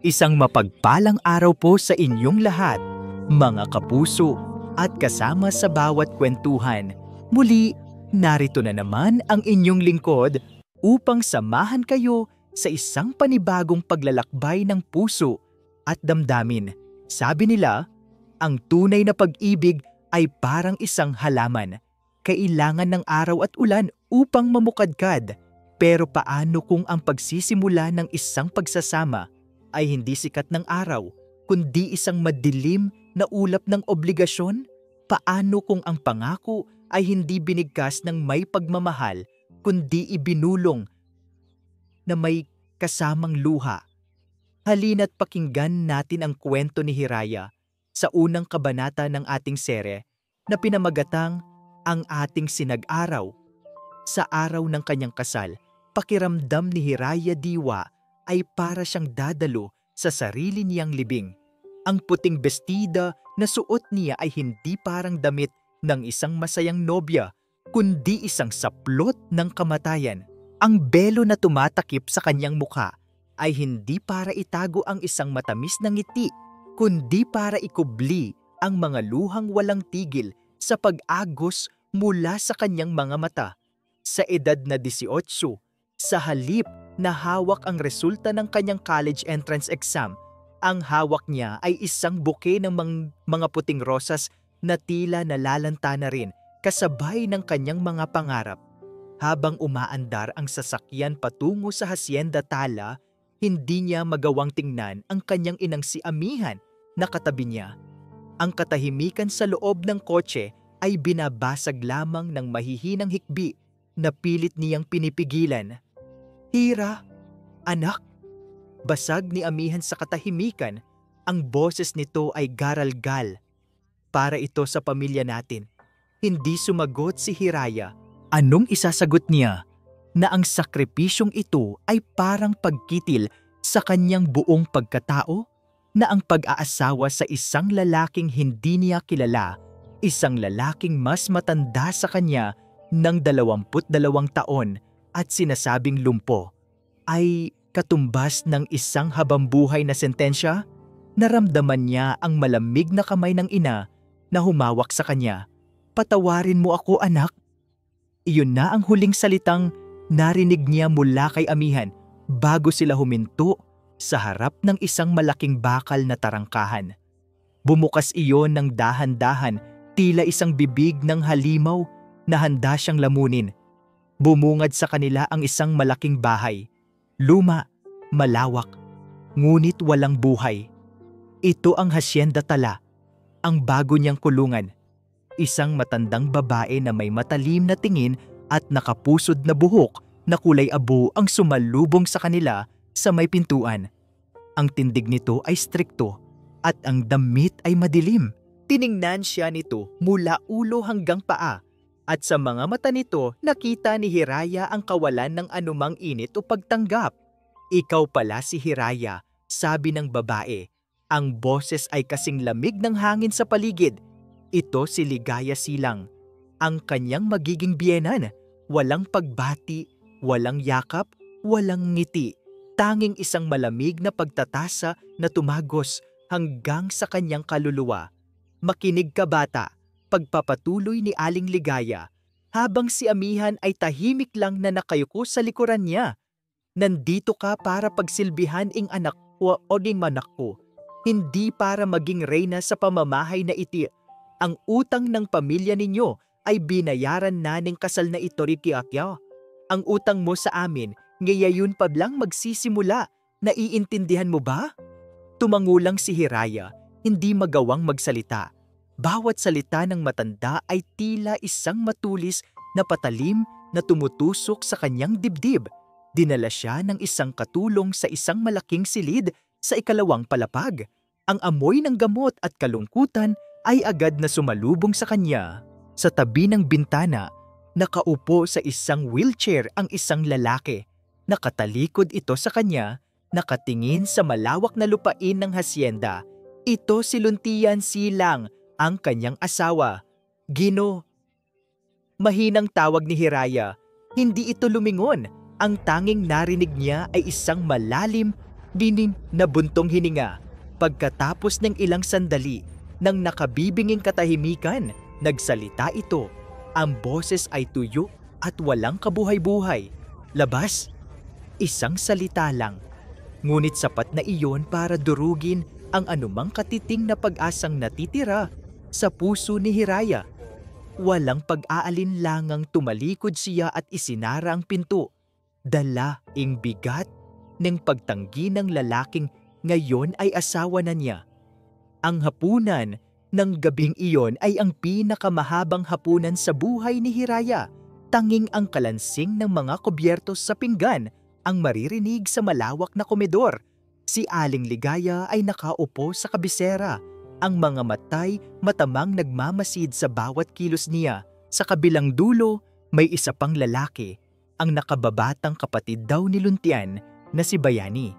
Isang mapagpalang araw po sa inyong lahat, mga kapuso, at kasama sa bawat kwentuhan. Muli, narito na naman ang inyong lingkod upang samahan kayo sa isang panibagong paglalakbay ng puso at damdamin. Sabi nila, ang tunay na pag-ibig ay parang isang halaman. Kailangan ng araw at ulan upang mamukadkad. Pero paano kung ang pagsisimula ng isang pagsasama ay hindi sikat ng araw, kundi isang madilim na ulap ng obligasyon? Paano kung ang pangako ay hindi binigkas ng may pagmamahal, kundi ibinulong na may kasamang luha? Halina't pakinggan natin ang kwento ni Hiraya sa unang kabanata ng ating serye na pinamagatang Ang Ating Sinag-araw. Sa araw ng kanyang kasal, pakiramdam ni Hiraya Diwa ay para siyang dadalo sa sarili niyang libing. Ang puting bestida na suot niya ay hindi parang damit ng isang masayang nobya, kundi isang saplot ng kamatayan. Ang belo na tumatakip sa kanyang mukha ay hindi para itago ang isang matamis na ngiti, kundi para ikubli ang mga luhang walang tigil sa pag-agos mula sa kanyang mga mata. Sa edad na 18, sa halip na hawak ang resulta ng kanyang college entrance exam, ang hawak niya ay isang buke ng mga puting rosas na tila nalalanta na rin kasabay ng kanyang mga pangarap. Habang umaandar ang sasakyan patungo sa Hacienda Tala, hindi niya magawang tingnan ang kanyang inang si Amihan na katabi niya. Ang katahimikan sa loob ng kotse ay binabasag lamang ng mahihinang hikbi na pilit niyang pinipigilan. "Hira, anak." Basag ni Amihan sa katahimikan. Ang boses nito ay garalgal. "Para ito sa pamilya natin." Hindi sumagot si Hiraya. Anong isasagot niya? Na ang sakripisyong ito ay parang pagkitil sa kanyang buong pagkatao? Na ang pag-aasawa sa isang lalaking hindi niya kilala, isang lalaking mas matanda sa kanya ng 22 taon at sinasabing lumpo, ay katumbas ng isang habambuhay na sentensya? Naramdaman niya ang malamig na kamay ng ina na humawak sa kanya. "Patawarin mo ako, anak." Iyon na ang huling salitang narinig niya mula kay Amihan bago sila huminto sa harap ng isang malaking bakal na tarangkahan. Bumukas iyon ng dahan-dahan, tila isang bibig ng halimaw na handa siyang lamunin. Bumungad sa kanila ang isang malaking bahay. Luma, malawak, ngunit walang buhay. Ito ang Hacienda Tala, ang bago niyang kulungan. Isang matandang babae na may matalim na tingin at nakapusod na buhok na kulay abo ang sumalubong sa kanila sa may pintuan. Ang tindig nito ay strikto at ang damit ay madilim. Tiningnan siya nito mula ulo hanggang paa. At sa mga mata nito, nakita ni Hiraya ang kawalan ng anumang init o pagtanggap. "Ikaw pala si Hiraya," sabi ng babae. Ang boses ay kasing lamig ng hangin sa paligid. Ito si Ligaya Silang, ang kanyang magiging biyenan. Walang pagbati, walang yakap, walang ngiti. Tanging isang malamig na pagtatasa na tumagos hanggang sa kanyang kaluluwa. "Makinig ka, bata," pagpapatuloy ni Aling Ligaya, habang si Amihan ay tahimik lang na nakayuko sa likuran niya. "Nandito ka para pagsilbihan ing anak ko o ding manak ko, hindi para maging reyna sa pamamahay na iti. Ang utang ng pamilya ninyo ay binayaran na ng kasal na ito rikiakya. Ang utang mo sa amin, ngayon pa lang magsisimula. Naiintindihan mo ba?" Tumangulang si Hiraya, hindi magawang magsalita. Bawat salita ng matanda ay tila isang matulis na patalim na tumutusok sa kanyang dibdib. Dinala siya ng isang katulong sa isang malaking silid sa ikalawang palapag. Ang amoy ng gamot at kalungkutan ay agad na sumalubong sa kanya. Sa tabi ng bintana, nakaupo sa isang wheelchair ang isang lalaki. Nakatalikod ito sa kanya, nakatingin sa malawak na lupain ng hacienda. Ito si Luntian Silang, ang kanyang asawa. "Gino." Mahinang tawag ni Hiraya. Hindi ito lumingon. Ang tanging narinig niya ay isang malalim, Dinim na buntong hininga. Pagkatapos ng ilang sandali, ng nakabibinging katahimikan, nagsalita ito. Ang boses ay tuyo at walang kabuhay-buhay. Labas, isang salita lang. Ngunit sapat na iyon para durugin ang anumang katiting na pag-asang natitira sa puso ni Hiraya. Walang pag-aalinlangang tumalikod siya at isinara ang pinto. Dalaing bigat ng pagtanggi ng lalaking ngayon ay asawa na niya. Ang hapunan ng gabing iyon ay ang pinakamahabang hapunan sa buhay ni Hiraya. Tanging ang kalansing ng mga kubyertos sa pinggan ang maririnig sa malawak na komedor. Si Aling Ligaya ay nakaupo sa kabisera. Ang mga matay matamang nagmamasid sa bawat kilos niya. Sa kabilang dulo, may isa pang lalaki, ang nakababatang kapatid daw ni Luntian na si Bayani.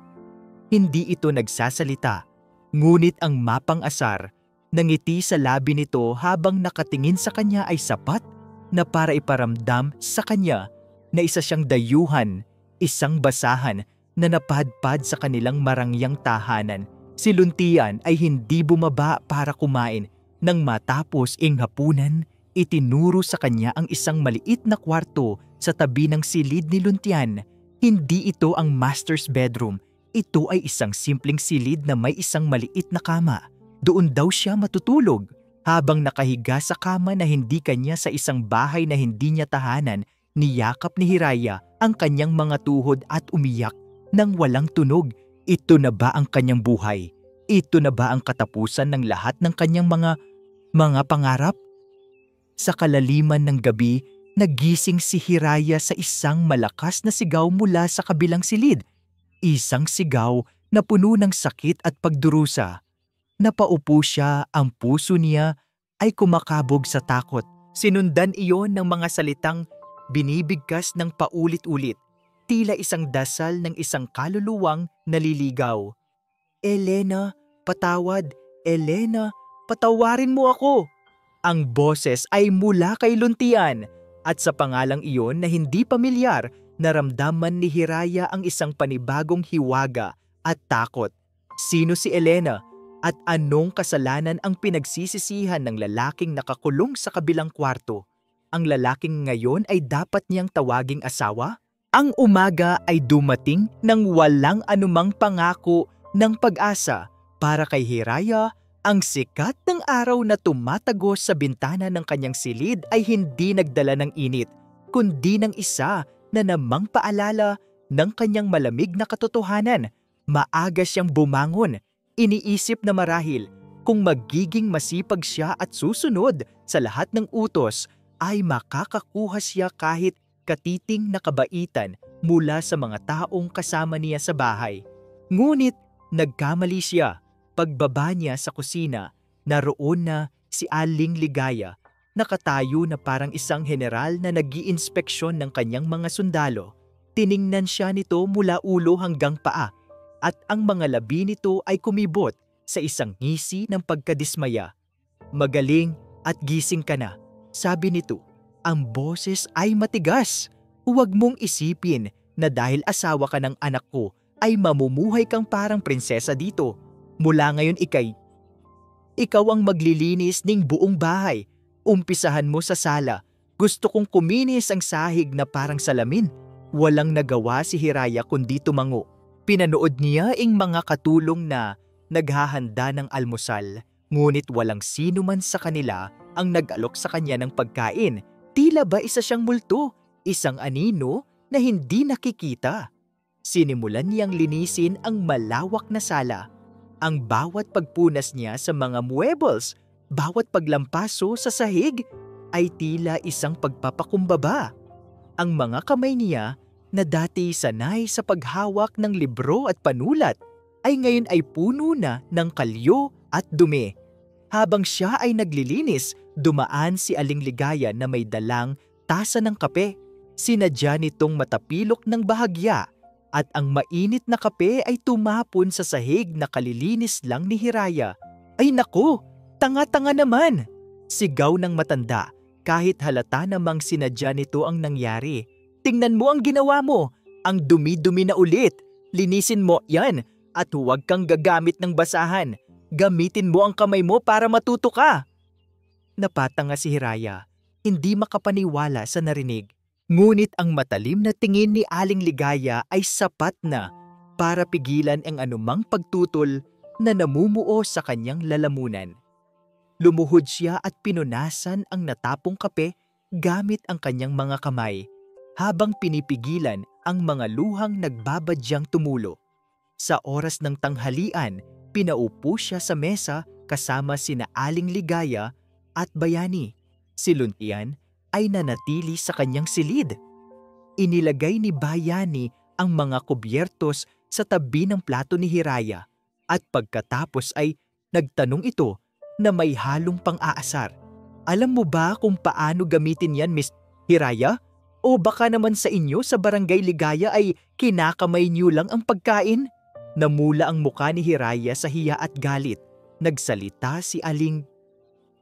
Hindi ito nagsasalita, ngunit ang mapang-asar na ngiti sa labi nito habang nakatingin sa kanya ay sapat na para iparamdam sa kanya na isa siyang dayuhan, isang basahan na napadpad sa kanilang marangyang tahanan. Si Luntian ay hindi bumaba para kumain. Nang matapos ing hapunan, itinuro sa kanya ang isang maliit na kwarto sa tabi ng silid ni Luntian. Hindi ito ang master's bedroom. Ito ay isang simpleng silid na may isang maliit na kama. Doon daw siya matutulog. Habang nakahiga sa kama na hindi kanya sa isang bahay na hindi niya tahanan, niyakap ni Hiraya ang kanyang mga tuhod at umiyak nang walang tunog. Ito na ba ang kanyang buhay? Ito na ba ang katapusan ng lahat ng kanyang mga pangarap? Sa kalaliman ng gabi, nagising si Hiraya sa isang malakas na sigaw mula sa kabilang silid. Isang sigaw na puno ng sakit at pagdurusa. Napaupo siya, ang puso niya ay kumakabog sa takot. Sinundan iyon ng mga salitang binibigkas ng paulit-ulit, tila isang dasal ng isang kaluluwang naliligaw. Elena, patawad. Elena, patawarin mo ako. Ang boses ay mula kay Luntian at sa pangalang iyon na hindi pamilyar, naramdaman ni Hiraya ang isang panibagong hiwaga at takot. Sino si Elena? At anong kasalanan ang pinagsisisihan ng lalaking nakakulong sa kabilang kwarto? Ang lalaking ngayon ay dapat niyang tawaging asawa? Ang umaga ay dumating nang walang anumang pangako ng pag-asa. Para kay Hiraya, ang sikat ng araw na tumatagos sa bintana ng kanyang silid ay hindi nagdala ng init, kundi ng isa na namang paalala ng kanyang malamig na katotohanan. Maaga siyang bumangon. Iniisip na marahil kung magiging masipag siya at susunod sa lahat ng utos ay makakakuha siya kahit katiting na kabaitan mula sa mga taong kasama niya sa bahay. Ngunit nagkamali siya. Pagbaba niya sa kusina, naroon na si Aling Ligaya, nakatayo na parang isang general na nag-iinspeksyon ng kanyang mga sundalo. Tiningnan siya nito mula ulo hanggang paa. At ang mga labi nito ay kumibot sa isang ngisi ng pagkadismaya. Magaling at gising ka na, sabi nito. Ang boses ay matigas. Huwag mong isipin na dahil asawa ka ng anak ko ay mamumuhay kang parang prinsesa dito. Mula ngayon ikaw ang maglilinis ng buong bahay. Umpisahan mo sa sala. Gusto kong kuminis ang sahig na parang salamin. Walang nagawa si Hiraya kundi tumango. Pinanood niya ang mga katulong na naghahanda ng almusal, ngunit walang sino man sa kanila ang nag-alok sa kanya ng pagkain. Tila ba isa siyang multo, isang anino na hindi nakikita. Sinimulan niyang linisin ang malawak na sala. Ang bawat pagpunas niya sa mga muebles, bawat paglampaso sa sahig, ay tila isang pagpapakumbaba. Ang mga kamay niya na dati sanay sa paghawak ng libro at panulat ay ngayon ay puno na ng kalyo at dumi. Habang siya ay naglilinis, dumaan si Aling Ligaya na may dalang tasa ng kape. Sinadya nitong matapilok ng bahagya at ang mainit na kape ay tumapon sa sahig na kalilinis lang ni Hiraya. Ay naku, tanga-tanga naman! Sigaw ng matanda kahit halata namang sinadya nito ang nangyari. Tingnan mo ang ginawa mo, ang dumi-dumi na ulit. Linisin mo yan At huwag kang gagamit ng basahan. Gamitin mo ang kamay mo para matuto ka. Napatanga si Hiraya, hindi makapaniwala sa narinig. Ngunit ang matalim na tingin ni Aling Ligaya ay sapat na para pigilan ang anumang pagtutol na namumuo sa kanyang lalamunan. Lumuhod siya at pinunasan ang natapong kape gamit ang kanyang mga kamay habang pinipigilan ang mga luhang nagbabadyang tumulo. Sa oras ng tanghalian, pinaupo siya sa mesa kasama sina Aling Ligaya at Bayani. Si Luntian ay nanatili sa kanyang silid. Inilagay ni Bayani ang mga kubyertos sa tabi ng plato ni Hiraya at pagkatapos ay nagtanong ito na may halong pang-aasar. Alam mo ba kung paano gamitin yan, Miss Hiraya? O baka naman sa inyo sa Barangay Ligaya ay kinakamay niyo lang ang pagkain? Namula ang muka ni Hiraya sa hiya at galit. Nagsalita si Aling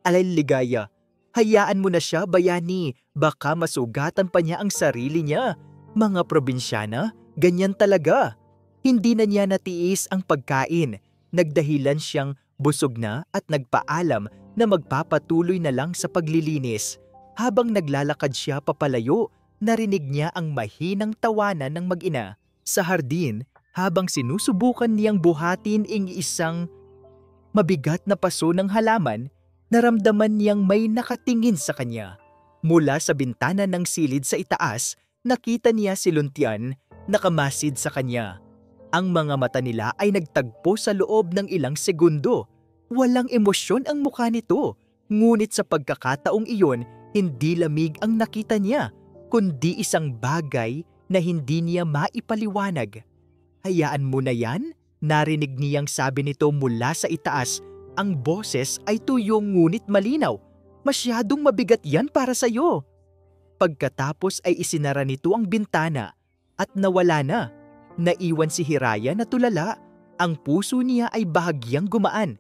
Ligaya. Hayaan mo na siya, Bayani. Baka masugatan pa niya ang sarili niya. Mga probinsyana, ganyan talaga. Hindi na niya natiis ang pagkain. Nagdahilan siyang busog na at nagpaalam na magpapatuloy na lang sa paglilinis. Habang naglalakad siya papalayo, narinig niya ang mahinang tawanan ng mag-ina. Sa hardin, habang sinusubukan niyang buhatin ang isang mabigat na paso ng halaman, naramdaman niyang may nakatingin sa kanya. Mula sa bintana ng silid sa itaas, nakita niya si Luntian nakamasid sa kanya. Ang mga mata nila ay nagtagpo sa loob ng ilang segundo. Walang emosyon ang mukha nito. Ngunit sa pagkakataong iyon, hindi lamig ang nakita niya, kundi isang bagay na hindi niya maipaliwanag. Hayaan mo na yan, narinig niyang sabi nito mula sa itaas. Ang boses ay tuyong ngunit malinaw. Masyadong mabigat yan para sa'yo. Pagkatapos ay isinara nito ang bintana at nawala na. Naiwan si Hiraya na tulala. Ang puso niya ay bahagyang gumaan.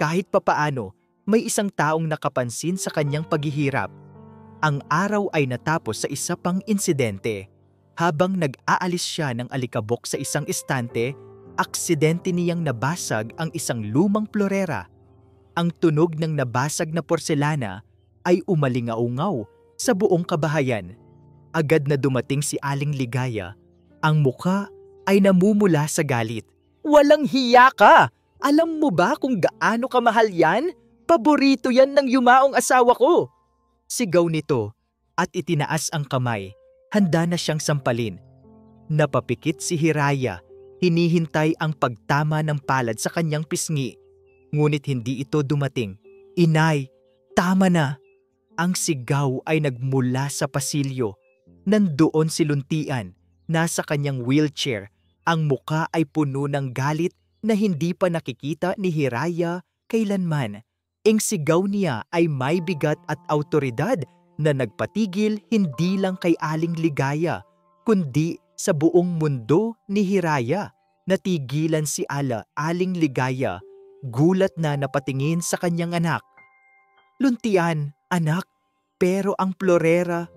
Kahit papaano, may isang taong nakapansin sa kanyang paghihirap. Ang araw ay natapos sa isa pang insidente. Habang nag-aalis siya ng alikabok sa isang estante, aksidente niyang nabasag ang isang lumang florera. Ang tunog ng nabasag na porselana ay umalingaungaw sa buong kabahayan. Agad na dumating si Aling Ligaya. Ang muka ay namumula sa galit. Walang hiya ka! Alam mo ba kung gaano kamahal yan? Paborito yan ng yumaong asawa ko! Sigaw nito at itinaas ang kamay. Handa na siyang sampalin. Napapikit si Hiraya. Hinihintay ang pagtama ng palad sa kanyang pisngi. Ngunit hindi ito dumating. Inay, tama na! Ang sigaw ay nagmula sa pasilyo. Nandoon si Luntian, nasa kanyang wheelchair. Ang muka ay puno ng galit na hindi pa nakikita ni Hiraya kailanman. Ang sigaw niya ay may bigat at awtoridad na nagpatigil hindi lang kay Aling Ligaya, kundi sa buong mundo ni Hiraya. Natigilan si Aling Ligaya. Gulat na napatingin sa kanyang anak. Luntian, anak, pero ang florera.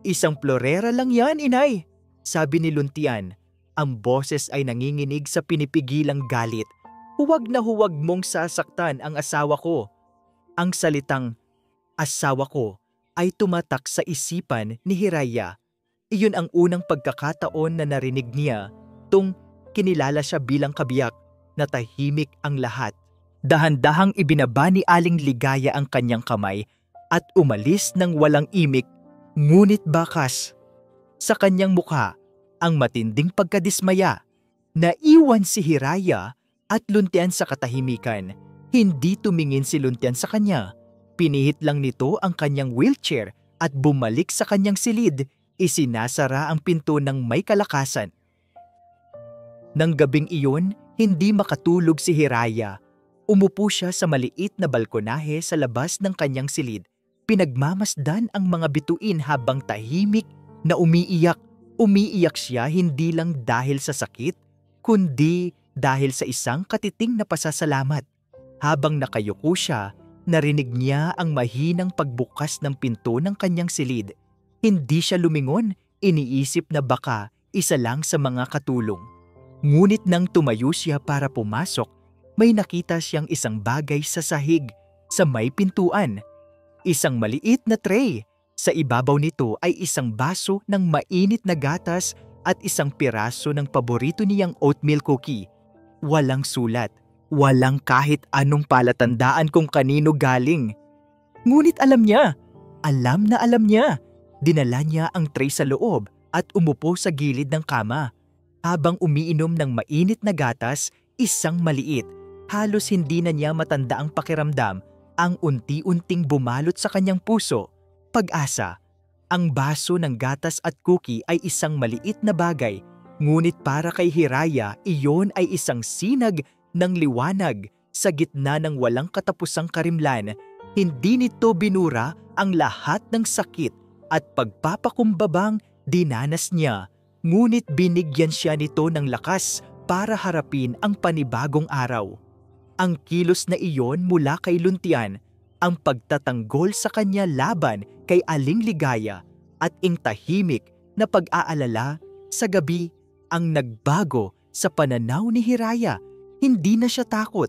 Isang florera lang yan, inay, sabi ni Luntian. Ang boses ay nanginginig sa pinipigilang galit. Huwag na huwag mong sasaktan ang asawa ko. Ang salitang asawa ko ay tumatak sa isipan ni Hiraya. Iyon ang unang pagkakataon na narinig niya tung kinilala siya bilang kabiyak. Natahimik ang lahat. Dahan-dahang ibinaba ni Aling Ligaya ang kanyang kamay at umalis ng walang imik, ngunit bakas. Sa kanyang mukha, ang matinding pagkadismaya. Naiwan si Hiraya at Luntian sa katahimikan. Hindi tumingin si Luntian sa kanya. Pinihit lang nito ang kanyang wheelchair at bumalik sa kanyang silid. Isinasara ang pinto ng may kalakasan. Nang gabing iyon, hindi makatulog si Hiraya. Umupo siya sa maliit na balkonahe sa labas ng kanyang silid. Pinagmamasdan ang mga bituin habang tahimik na umiiyak. Umiiyak siya hindi lang dahil sa sakit, kundi dahil sa isang katiting na pasasalamat. Habang nakayuko siya, narinig niya ang mahinang pagbukas ng pinto ng kanyang silid. Hindi siya lumingon, iniisip na baka isa lang sa mga katulong. Ngunit nang tumayo siya para pumasok, may nakita siyang isang bagay sa sahig, sa may pintuan. Isang maliit na tray. Sa ibabaw nito ay isang baso ng mainit na gatas at isang piraso ng paborito niyang oatmeal cookie. Walang sulat, walang kahit anong palatandaan kung kanino galing. Ngunit alam na alam niya. Dinala niya ang tray sa loob at umupo sa gilid ng kama. Habang umiinom ng mainit na gatas, isang maliit, halos hindi na niya matanda ang pakiramdam, ang unti-unting bumalot sa kanyang puso. Pag-asa. Ang baso ng gatas at cookie ay isang maliit na bagay, ngunit para kay Hiraya, iyon ay isang sinag ng liwanag sa gitna ng walang katapusang karimlan. Hindi nito binura ang lahat ng sakit at pagpapakumbabang dinanas niya, ngunit binigyan siya nito ng lakas para harapin ang panibagong araw. Ang kilos na iyon mula kay Luntian, ang pagtatanggol sa kanya laban kay Aling Ligaya at ing tahimik na pag-aalala sa gabi ang nagbago sa pananaw ni Hiraya. Hindi na siya takot.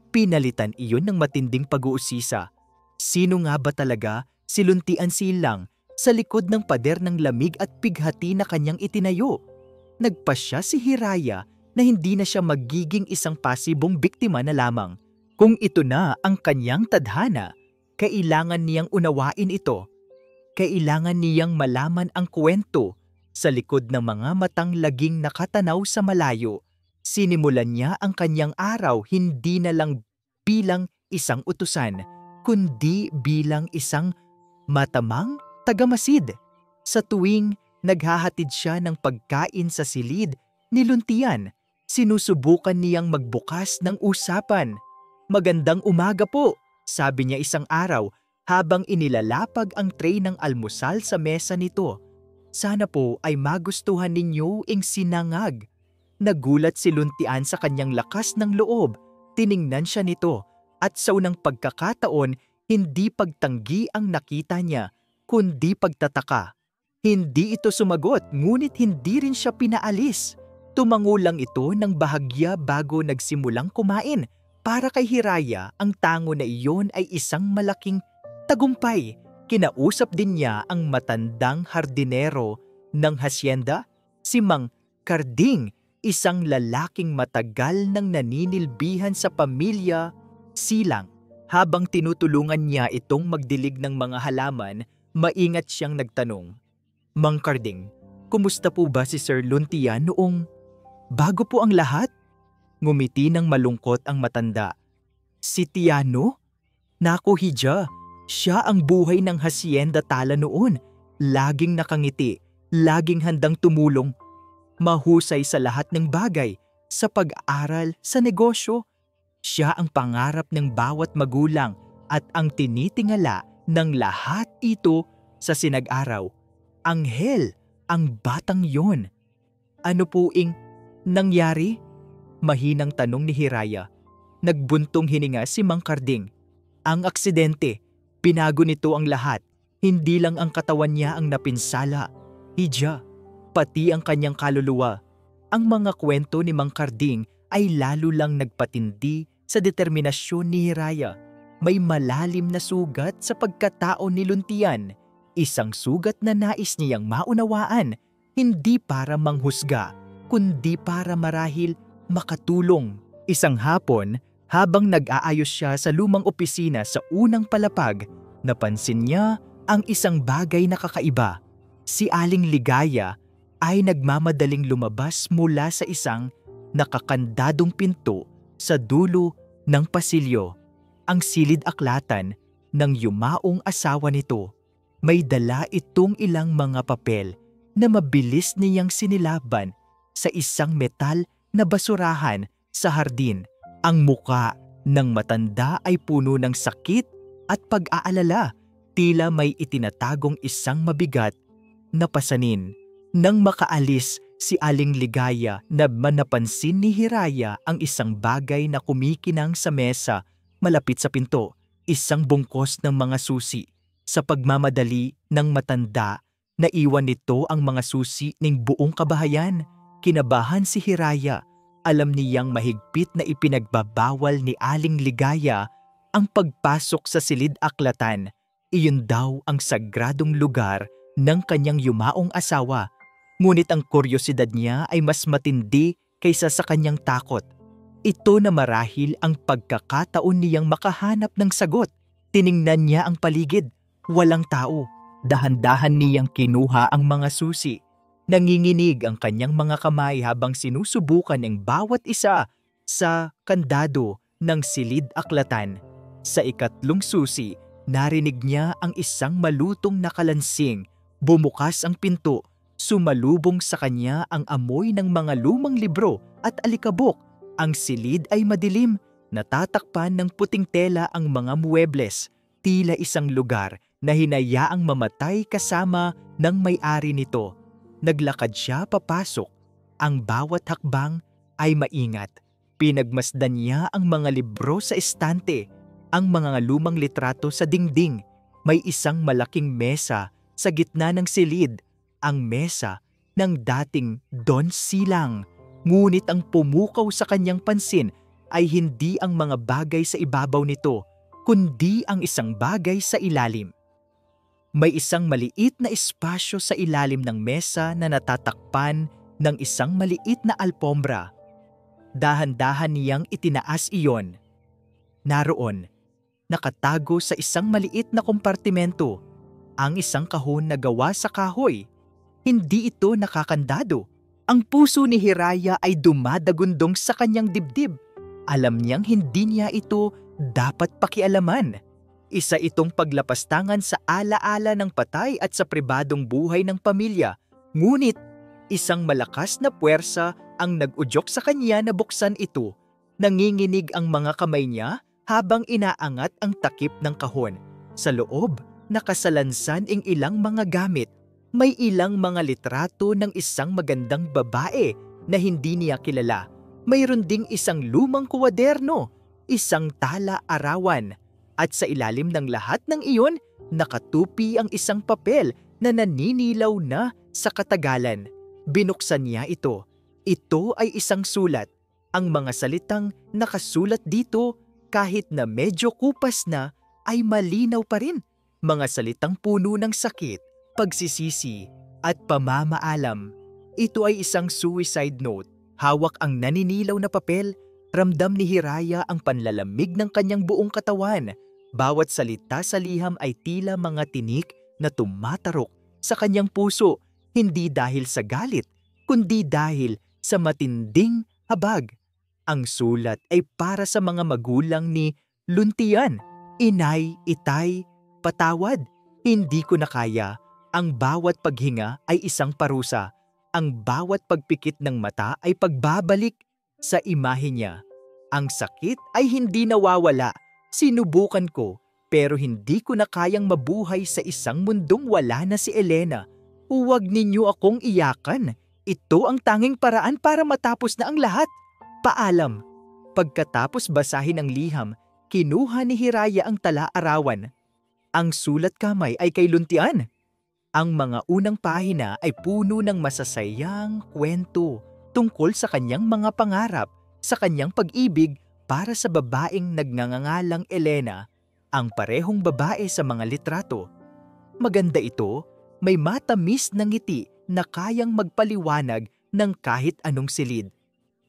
Pinalitan iyon ng matinding pag-uusisa. Sino nga ba talaga si Luntian Silang sa likod ng pader ng lamig at pighati na kanyang itinayo? Nagpasya si Hiraya na hindi na siya magiging isang pasibong biktima na lamang. Kung ito na ang kanyang tadhana, kailangan niyang unawain ito. Kailangan niyang malaman ang kwento sa likod ng mga matang laging nakatanaw sa malayo. Sinimulan niya ang kanyang araw hindi na lang bilang isang utusan, kundi bilang isang matamang tagamasid. Sa tuwing naghahatid siya ng pagkain sa silid ni Luntian, sinusubukan niyang magbukas ng usapan. "Magandang umaga po," sabi niya isang araw habang inilalapag ang tray ng almusal sa mesa nito. "Sana po ay magustuhan ninyo ing sinangag." Nagulat si Luntian sa kanyang lakas ng loob. Tiningnan siya nito at sa unang pagkakataon, hindi pagtanggi ang nakita niya, kundi pagtataka. Hindi ito sumagot, ngunit hindi rin siya pinaalis. Tumango lang ito ng bahagya bago nagsimulang kumain. Para kay Hiraya, ang tango na iyon ay isang malaking tagumpay. Kinausap din niya ang matandang hardinero ng hasyenda, si Mang Karding, isang lalaking matagal nang naninilbihan sa pamilya Silang. Habang tinutulungan niya itong magdilig ng mga halaman, maingat siyang nagtanong, "Mang Karding, kumusta po ba si Sir Luntian noong bago po ang lahat?" Ngumiti ng malungkot ang matanda. "Si Tiano? Naku Hija, siya ang buhay ng hasyenda tala noon. Laging nakangiti, laging handang tumulong. Mahusay sa lahat ng bagay, sa pag-aaral, sa negosyo. Siya ang pangarap ng bawat magulang at ang tinitingala ng lahat ito sa sinag-araw. Anghel, ang batang yon." "Ano po ing nangyari?" Mahinang tanong ni Hiraya. Nagbuntong hininga si Mang Karding. "Ang aksidente, pinago nito ang lahat. Hindi lang ang katawan niya ang napinsala, Hija, pati ang kanyang kaluluwa." Ang mga kwento ni Mang Karding ay lalo lang nagpatindi sa determinasyon ni Hiraya. May malalim na sugat sa pagkatao ni Luntian. Isang sugat na nais niyang maunawaan, hindi para manghusga, kundi para marahil makatulong. Isang hapon, habang nag-aayos siya sa lumang opisina sa unang palapag, napansin niya ang isang bagay na kakaiba. Si Aling Ligaya ay nagmamadaling lumabas mula sa isang nakakandadong pinto sa dulo ng pasilyo. Ang silid-aklatan ng yumaong asawa nito. May dala itong ilang mga papel na mabilis niyang sinilaban sa isang metal na basurahan sa hardin. Ang muka ng matanda ay puno ng sakit at pag-aalala. Tila may itinatagong isang mabigat na pasanin. Nang makaalis si Aling Ligaya, napansin ni Hiraya ang isang bagay na kumikinang sa mesa malapit sa pinto. Isang bungkos ng mga susi. Sa pagmamadali ng matanda, naiwan nito ang mga susi ng buong kabahayan. Kinabahan si Hiraya Alam niyang mahigpit na ipinagbabawal ni Aling Ligaya ang pagpasok sa silid-aklatan. Iyon daw ang sagradong lugar ng kanyang yumaong asawa. Ngunit ang kuryosidad niya ay mas matindi kaysa sa kanyang takot. Ito na marahil ang pagkakataon niyang makahanap ng sagot. Tiningnan niya ang paligid. Walang tao. Dahan-dahan niyang kinuha ang mga susi. Nanginginig ang kanyang mga kamay habang sinusubukan ang bawat isa sa kandado ng silid-aklatan. Sa ikatlong susi, narinig niya ang isang malutong na kalansing. Bumukas ang pinto. Sumalubong sa kanya ang amoy ng mga lumang libro at alikabok. Ang silid ay madilim. Natatakpan ng puting tela ang mga muebles. Tila isang lugar na hinayaang mamatay kasama ng may-ari nito. Naglakad siya papasok. Ang bawat hakbang ay maingat. Pinagmasdan niya ang mga libro sa estante, ang mga lumang litrato sa dingding. May isang malaking mesa sa gitna ng silid, ang mesa ng dating Don Silang. Ngunit ang pumukaw sa kanyang pansin ay hindi ang mga bagay sa ibabaw nito, kundi ang isang bagay sa ilalim. May isang maliit na espasyo sa ilalim ng mesa na natatakpan ng isang maliit na alpombra. Dahan-dahan niyang itinaas iyon. Naroon, nakatago sa isang maliit na kompartimento, ang isang kahon na gawa sa kahoy. Hindi ito nakakandado. Ang puso ni Hiraya ay dumadagundong sa kanyang dibdib. Alam niyang hindi niya ito dapat pakialaman. Isa itong paglapastangan sa alaala ng patay at sa pribadong buhay ng pamilya. Ngunit, isang malakas na puwersa ang nag-udyok sa kanya na buksan ito. Nanginginig ang mga kamay niya habang inaangat ang takip ng kahon. Sa loob, nakasalansan ang ilang mga gamit. May ilang mga litrato ng isang magandang babae na hindi niya kilala. Mayroon ding isang lumang kuwaderno, isang tala-arawan. At sa ilalim ng lahat ng iyon, nakatupi ang isang papel na naninilaw na sa katagalan. Binuksan niya ito. Ito ay isang sulat. Ang mga salitang nakasulat dito, kahit na medyo kupas na, ay malinaw pa rin. Mga salitang puno ng sakit, pagsisisi, at pamamaalam. Ito ay isang suicide note. Hawak ang naninilaw na papel. Ramdam ni Hiraya ang panlalamig ng kanyang buong katawan. Bawat salita sa liham ay tila mga tinik na tumatarok sa kanyang puso, hindi dahil sa galit, kundi dahil sa matinding habag. Ang sulat ay para sa mga magulang ni Luntian. Inay, itay, patawad. Hindi ko na kaya. Ang bawat paghinga ay isang parusa. Ang bawat pagpikit ng mata ay pagbabalik sa imahe niya. Ang sakit ay hindi nawawala. Sinubukan ko, pero hindi ko na kayang mabuhay sa isang mundong wala na si Elena. Huwag ninyo akong iyakan. Ito ang tanging paraan para matapos na ang lahat. Paalam. Pagkatapos basahin ang liham, kinuha ni Hiraya ang tala-arawan. Ang sulat kamay ay kay Luntian. Ang mga unang pahina ay puno ng masasayang kwento tungkol sa kanyang mga pangarap, sa kanyang pag-ibig para sa babaeng nagngangalang Elena, ang parehong babae sa mga litrato. Maganda ito, may matamis na ngiti na kayang magpaliwanag ng kahit anong silid.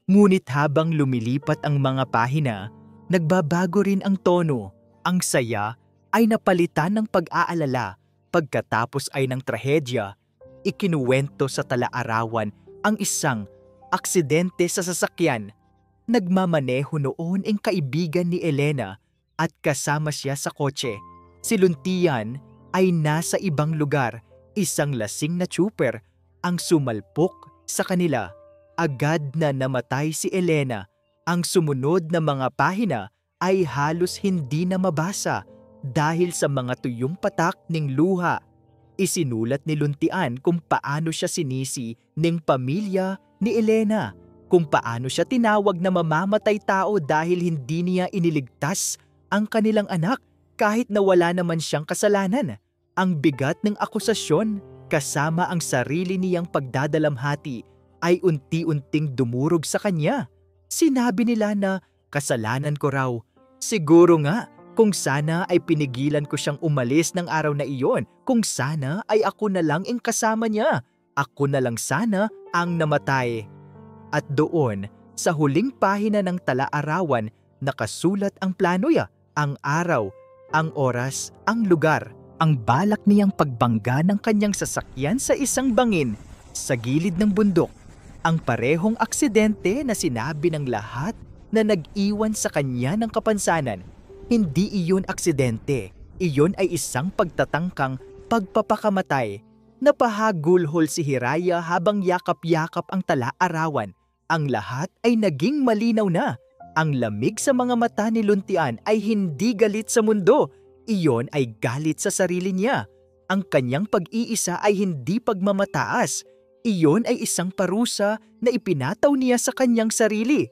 Ngunit habang lumilipat ang mga pahina, nagbabago rin ang tono. Ang saya ay napalitan ng pag-aalala. Pagkatapos ay ng trahedya, ikinuwento sa tala-arawan ang isang aksidente sa sasakyan. Nagmamaneho noon ang kaibigan ni Elena at kasama siya sa kotse. Si Luntian ay nasa ibang lugar. Isang lasing na tsuper ang sumalpok sa kanila. Agad na namatay si Elena. Ang sumunod na mga pahina ay halos hindi na mabasa dahil sa mga tuyong patak ng luha. Isinulat ni Luntian kung paano siya sinisi ng pamilya ni Elena, kung paano siya tinawag na mamamatay tao dahil hindi niya iniligtas ang kanilang anak kahit na wala naman siyang kasalanan. Ang bigat ng akusasyon kasama ang sarili niyang pagdadalamhati ay unti-unting dumurog sa kanya. Sinabi nila na kasalanan ko raw. Siguro nga, kung sana ay pinigilan ko siyang umalis ng araw na iyon, kung sana ay ako na lang ang kasama niya. Ako na lang sana ang namatay. At doon, sa huling pahina ng tala-arawan, nakasulat ang plano niya, ang araw, ang oras, ang lugar, ang balak niyang pagbangga ng kanyang sasakyan sa isang bangin sa gilid ng bundok. Ang parehong aksidente na sinabi ng lahat na nag-iwan sa kanya ng kapansanan. Hindi iyon aksidente, iyon ay isang pagtatangkang pagpapakamatay. Napahagulhol si Hiraya habang yakap-yakap ang tala-arawan. Ang lahat ay naging malinaw na. Ang lamig sa mga mata ni Luntian ay hindi galit sa mundo. Iyon ay galit sa sarili niya. Ang kanyang pag-iisa ay hindi pagmamataas. Iyon ay isang parusa na ipinataw niya sa kanyang sarili.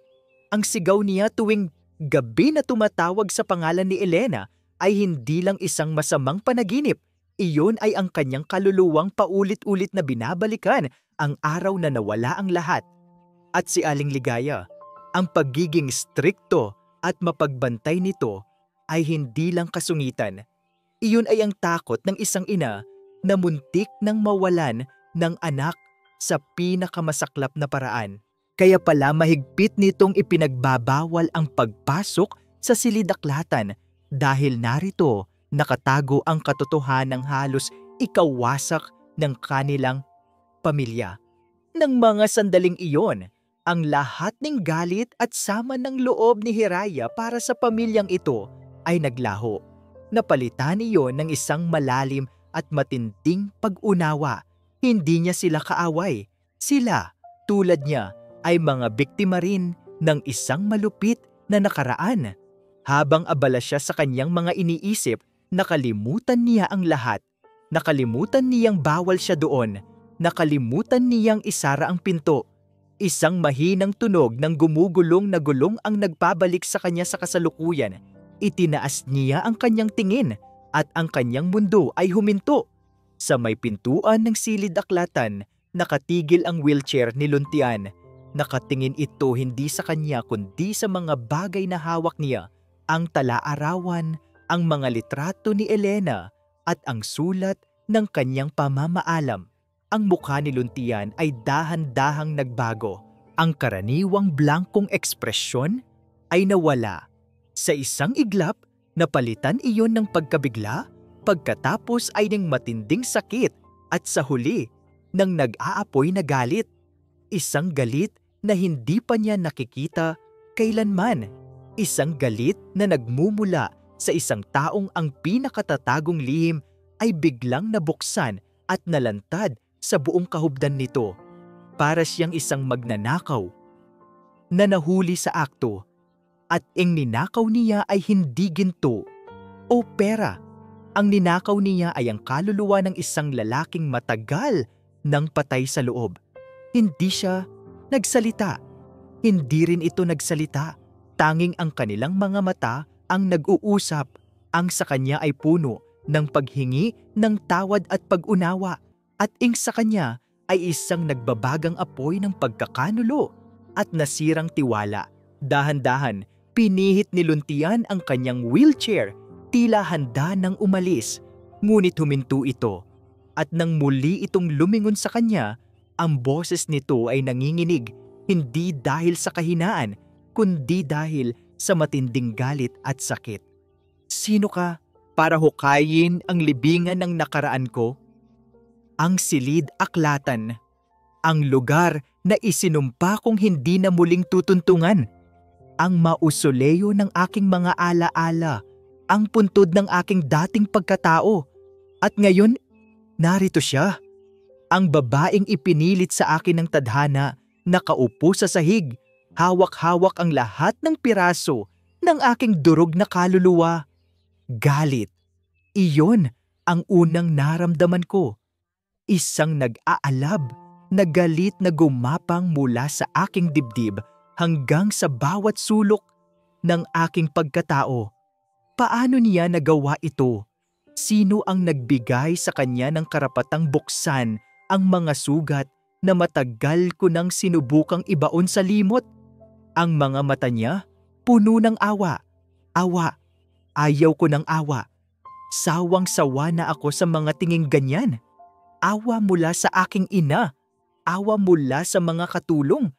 Ang sigaw niya tuwing gabi na tumatawag sa pangalan ni Elena ay hindi lang isang masamang panaginip. Iyon ay ang kanyang kaluluwang paulit-ulit na binabalikan ang araw na nawala ang lahat. At si Aling Ligaya, ang pagiging strikto at mapagbantay nito ay hindi lang kasungitan. Iyon ay ang takot ng isang ina na muntik nang mawalan ng anak sa pinakamasaklap na paraan. Kaya pala mahigpit nitong ipinagbabawal ang pagpasok sa silidaklatan dahil narito nakatago ang katotohanang halos ikawasak ng kanilang pamilya. Nang mga sandaling iyon, ang lahat ng galit at sama ng loob ni Hiraya para sa pamilyang ito ay naglaho. Napalitan iyon ng isang malalim at matinding pag-unawa. Hindi niya sila kaaway. Sila, tulad niya, ay mga biktima rin ng isang malupit na nakaraan. Habang abala siya sa kanyang mga iniisip, nakalimutan niya ang lahat. Nakalimutan niyang bawal siya doon. Nakalimutan niyang isara ang pinto. Isang mahinang tunog ng gumugulong na gulong ang nagpabalik sa kanya sa kasalukuyan. Itinaas niya ang kanyang tingin at ang kanyang mundo ay huminto. Sa may pintuan ng silid-aklatan, nakatigil ang wheelchair ni Luntian. Nakatingin ito hindi sa kanya kundi sa mga bagay na hawak niya, ang tala-arawan, ang mga litrato ni Elena at ang sulat ng kanyang pamamaalam. Ang mukha ni Luntian ay dahan-dahang nagbago. Ang karaniwang blankong ekspresyon ay nawala. Sa isang iglap, napalitan iyon ng pagkabigla, pagkatapos ay ng matinding sakit at sa huli, ng nag-aapoy na galit. Isang galit na hindi pa niya nakikita kailanman. Isang galit na nagmumula sa isang taong ang pinakatatagong lihim ay biglang nabuksan at nalantad sa buong kahubdan nito. Para siyang isang magnanakaw na nahuli sa akto at ang ninakaw niya ay hindi ginto o pera. Ang ninakaw niya ay ang kaluluwa ng isang lalaking matagal nang patay sa loob. Hindi siya nagsalita. Hindi rin ito nagsalita. Tanging ang kanilang mga mata ang nag-uusap. Ang sa kanya ay puno ng paghingi ng tawad at pag-unawa. At ing sa kanya ay isang nagbabagang apoy ng pagkakanulo at nasirang tiwala. Dahan-dahan, pinihit ni Luntian ang kanyang wheelchair, tila handa nang umalis. Ngunit huminto ito. At nang muli itong lumingon sa kanya, ang boses nito ay nanginginig, hindi dahil sa kahinaan, kundi dahil sa matinding galit at sakit. Sino ka para hukayin ang libingan ng nakaraan ko? Ang silid-aklatan, ang lugar na isinumpa kong hindi na muling tutuntungan, ang mausoleo ng aking mga alaala, ang puntod ng aking dating pagkatao. At ngayon, narito siya, ang babaeng ipinilit sa akin ng tadhana, nakaupo sa sahig, hawak-hawak ang lahat ng piraso ng aking durog na kaluluwa. Galit. Iyon ang unang naramdaman ko. Isang nag-aalab na galit na gumapang mula sa aking dibdib hanggang sa bawat sulok ng aking pagkatao. Paano niya nagawa ito? Sino ang nagbigay sa kanya ng karapatang buksan ang mga sugat na matagal ko nang sinubukang ibaon sa limot? Ang mga mata niya, puno ng awa. Awa. Ayaw ko ng awa. Sawang-sawa na ako sa mga tinging ganyan. Awa mula sa aking ina. Awa mula sa mga katulong.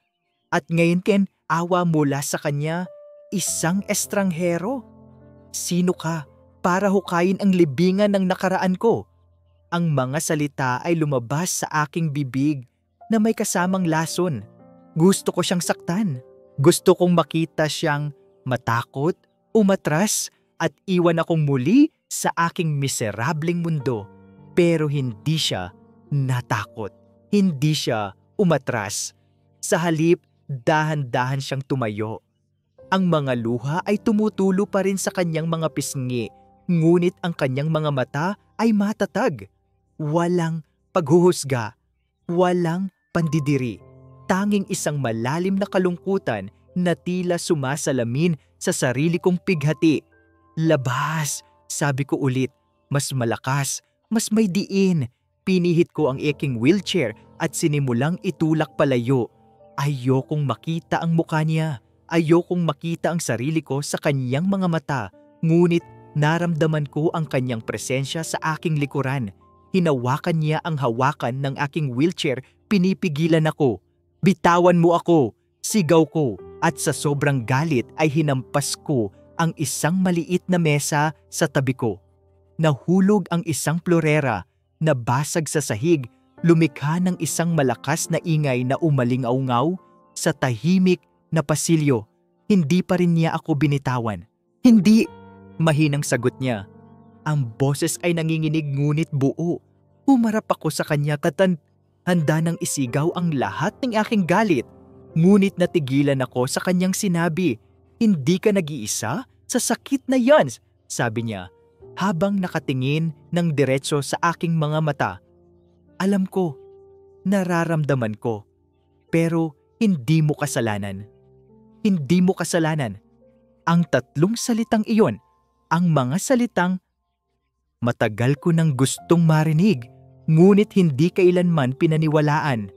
At ngayon Ken, awa mula sa kanya, isang estranghero. Sino ka para hukayin ang libingan ng nakaraan ko? Ang mga salita ay lumabas sa aking bibig na may kasamang lason. Gusto ko siyang saktan. Gusto kong makita siyang matakot, umatras at iwan akong muli sa aking miserableng mundo. Pero hindi siya natakot. Hindi siya umatras. Sa halip, dahan-dahan siyang tumayo. Ang mga luha ay tumutulo pa rin sa kanyang mga pisngi, ngunit ang kanyang mga mata ay matatag. Walang paghuhusga, walang pandidiri. Tanging isang malalim na kalungkutan na tila sumasalamin sa sarili kong pighati. Labas, sabi ko ulit, mas malakas, mas may diin. Pinihit ko ang aking wheelchair at sinimulang itulak palayo. Ayokong makita ang mukha niya. Ayokong makita ang sarili ko sa kanyang mga mata. Ngunit naramdaman ko ang kanyang presensya sa aking likuran. Hinawakan niya ang hawakan ng aking wheelchair, pinipigilan ako. Bitawan mo ako, sigaw ko, at sa sobrang galit ay hinampas ko ang isang maliit na mesa sa tabi ko. Nahulog ang isang plorera, nabasag sa sahig, lumikha ng isang malakas na ingay na umaling-aungaw sa tahimik na pasilyo. Hindi pa rin niya ako binitawan. Hindi! Mahinang sagot niya. Ang boses ay nanginginig ngunit buo. Humarap ako sa kanya handa nang isigaw ang lahat ng aking galit. Ngunit natigilan ako sa kanyang sinabi, "Hindi ka nag-iisa sa sakit na yan," sabi niya, habang nakatingin ng diretso sa aking mga mata. Alam ko, nararamdaman ko, pero hindi mo kasalanan. Hindi mo kasalanan. Ang tatlong salitang iyon, ang mga salitang matagal ko nang gustong marinig, ngunit hindi kailanman pinaniwalaan.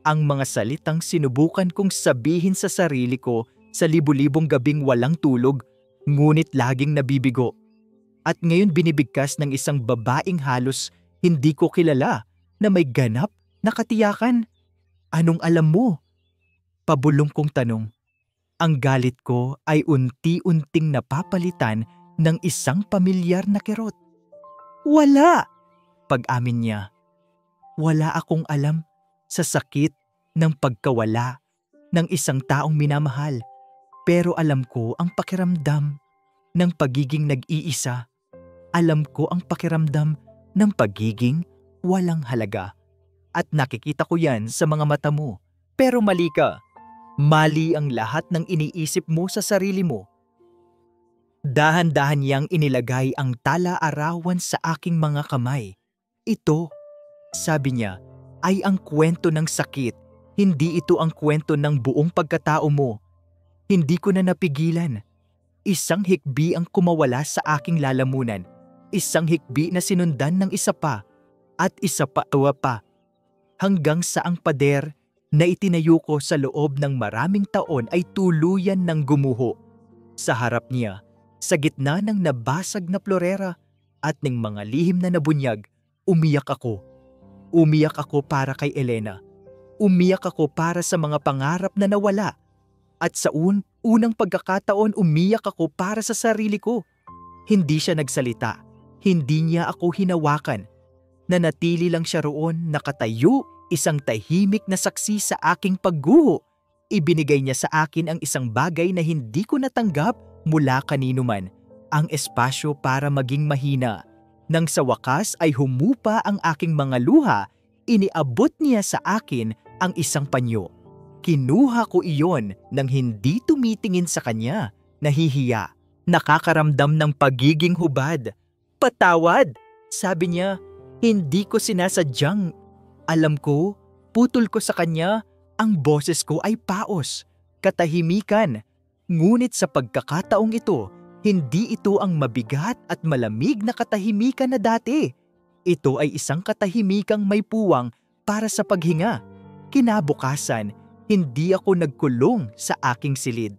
Ang mga salitang sinubukan kong sabihin sa sarili ko sa libu-libong gabing walang tulog, ngunit laging nabibigo. At ngayon binibigkas ng isang babaeng halos hindi ko kilala na may ganap na katiyakan. Anong alam mo? Pabulong kong tanong. Ang galit ko ay unti-unting napapalitan ng isang pamilyar na kirot. Wala! Pag-amin niya. Wala akong alam sa sakit ng pagkawala ng isang taong minamahal. Pero alam ko ang pakiramdam ng pagiging nag-iisa. Alam ko ang pakiramdam ng pagiging walang halaga. At nakikita ko yan sa mga mata mo. Pero mali ka. Mali ang lahat ng iniisip mo sa sarili mo. Dahan-dahan niyang inilagay ang tala-arawan sa aking mga kamay. Ito, sabi niya, ay ang kwento ng sakit. Hindi ito ang kwento ng buong pagkatao mo. Hindi ko na napigilan. Isang hikbi ang kumawala sa aking lalamunan. Isang hikbi na sinundan ng isa pa. At isa pa, tuwa pa. Hanggang sa ang pader na itinayo ko sa loob ng maraming taon ay tuluyan ng gumuho. Sa harap niya, sa gitna ng nabasag na plorera at ng mga lihim na nabunyag, umiyak ako. Umiyak ako para kay Elena. Umiyak ako para sa mga pangarap na nawala. At sa unang pagkakataon, umiyak ako para sa sarili ko. Hindi siya nagsalita. Hindi niya ako hinawakan. Nanatili lang siya roon, nakatayo, isang tahimik na saksi sa aking pagguho. Ibinigay niya sa akin ang isang bagay na hindi ko natanggap mula kanino man, ang espasyo para maging mahina. Nang sa wakas ay humupa ang aking mga luha, iniabot niya sa akin ang isang panyo. Kinuha ko iyon nang hindi tumitingin sa kanya, nahihiya, nakakaramdam ng pagiging hubad. Patawad, sabi niya, hindi ko sinasadyang. Alam ko, putol ko sa kanya, ang boses ko ay paos, katahimikan. Ngunit sa pagkakataong ito, hindi ito ang mabigat at malamig na katahimikan na dati. Ito ay isang katahimikang may puwang para sa paghinga. Kinabukasan, Hindi ako nagkulong sa aking silid.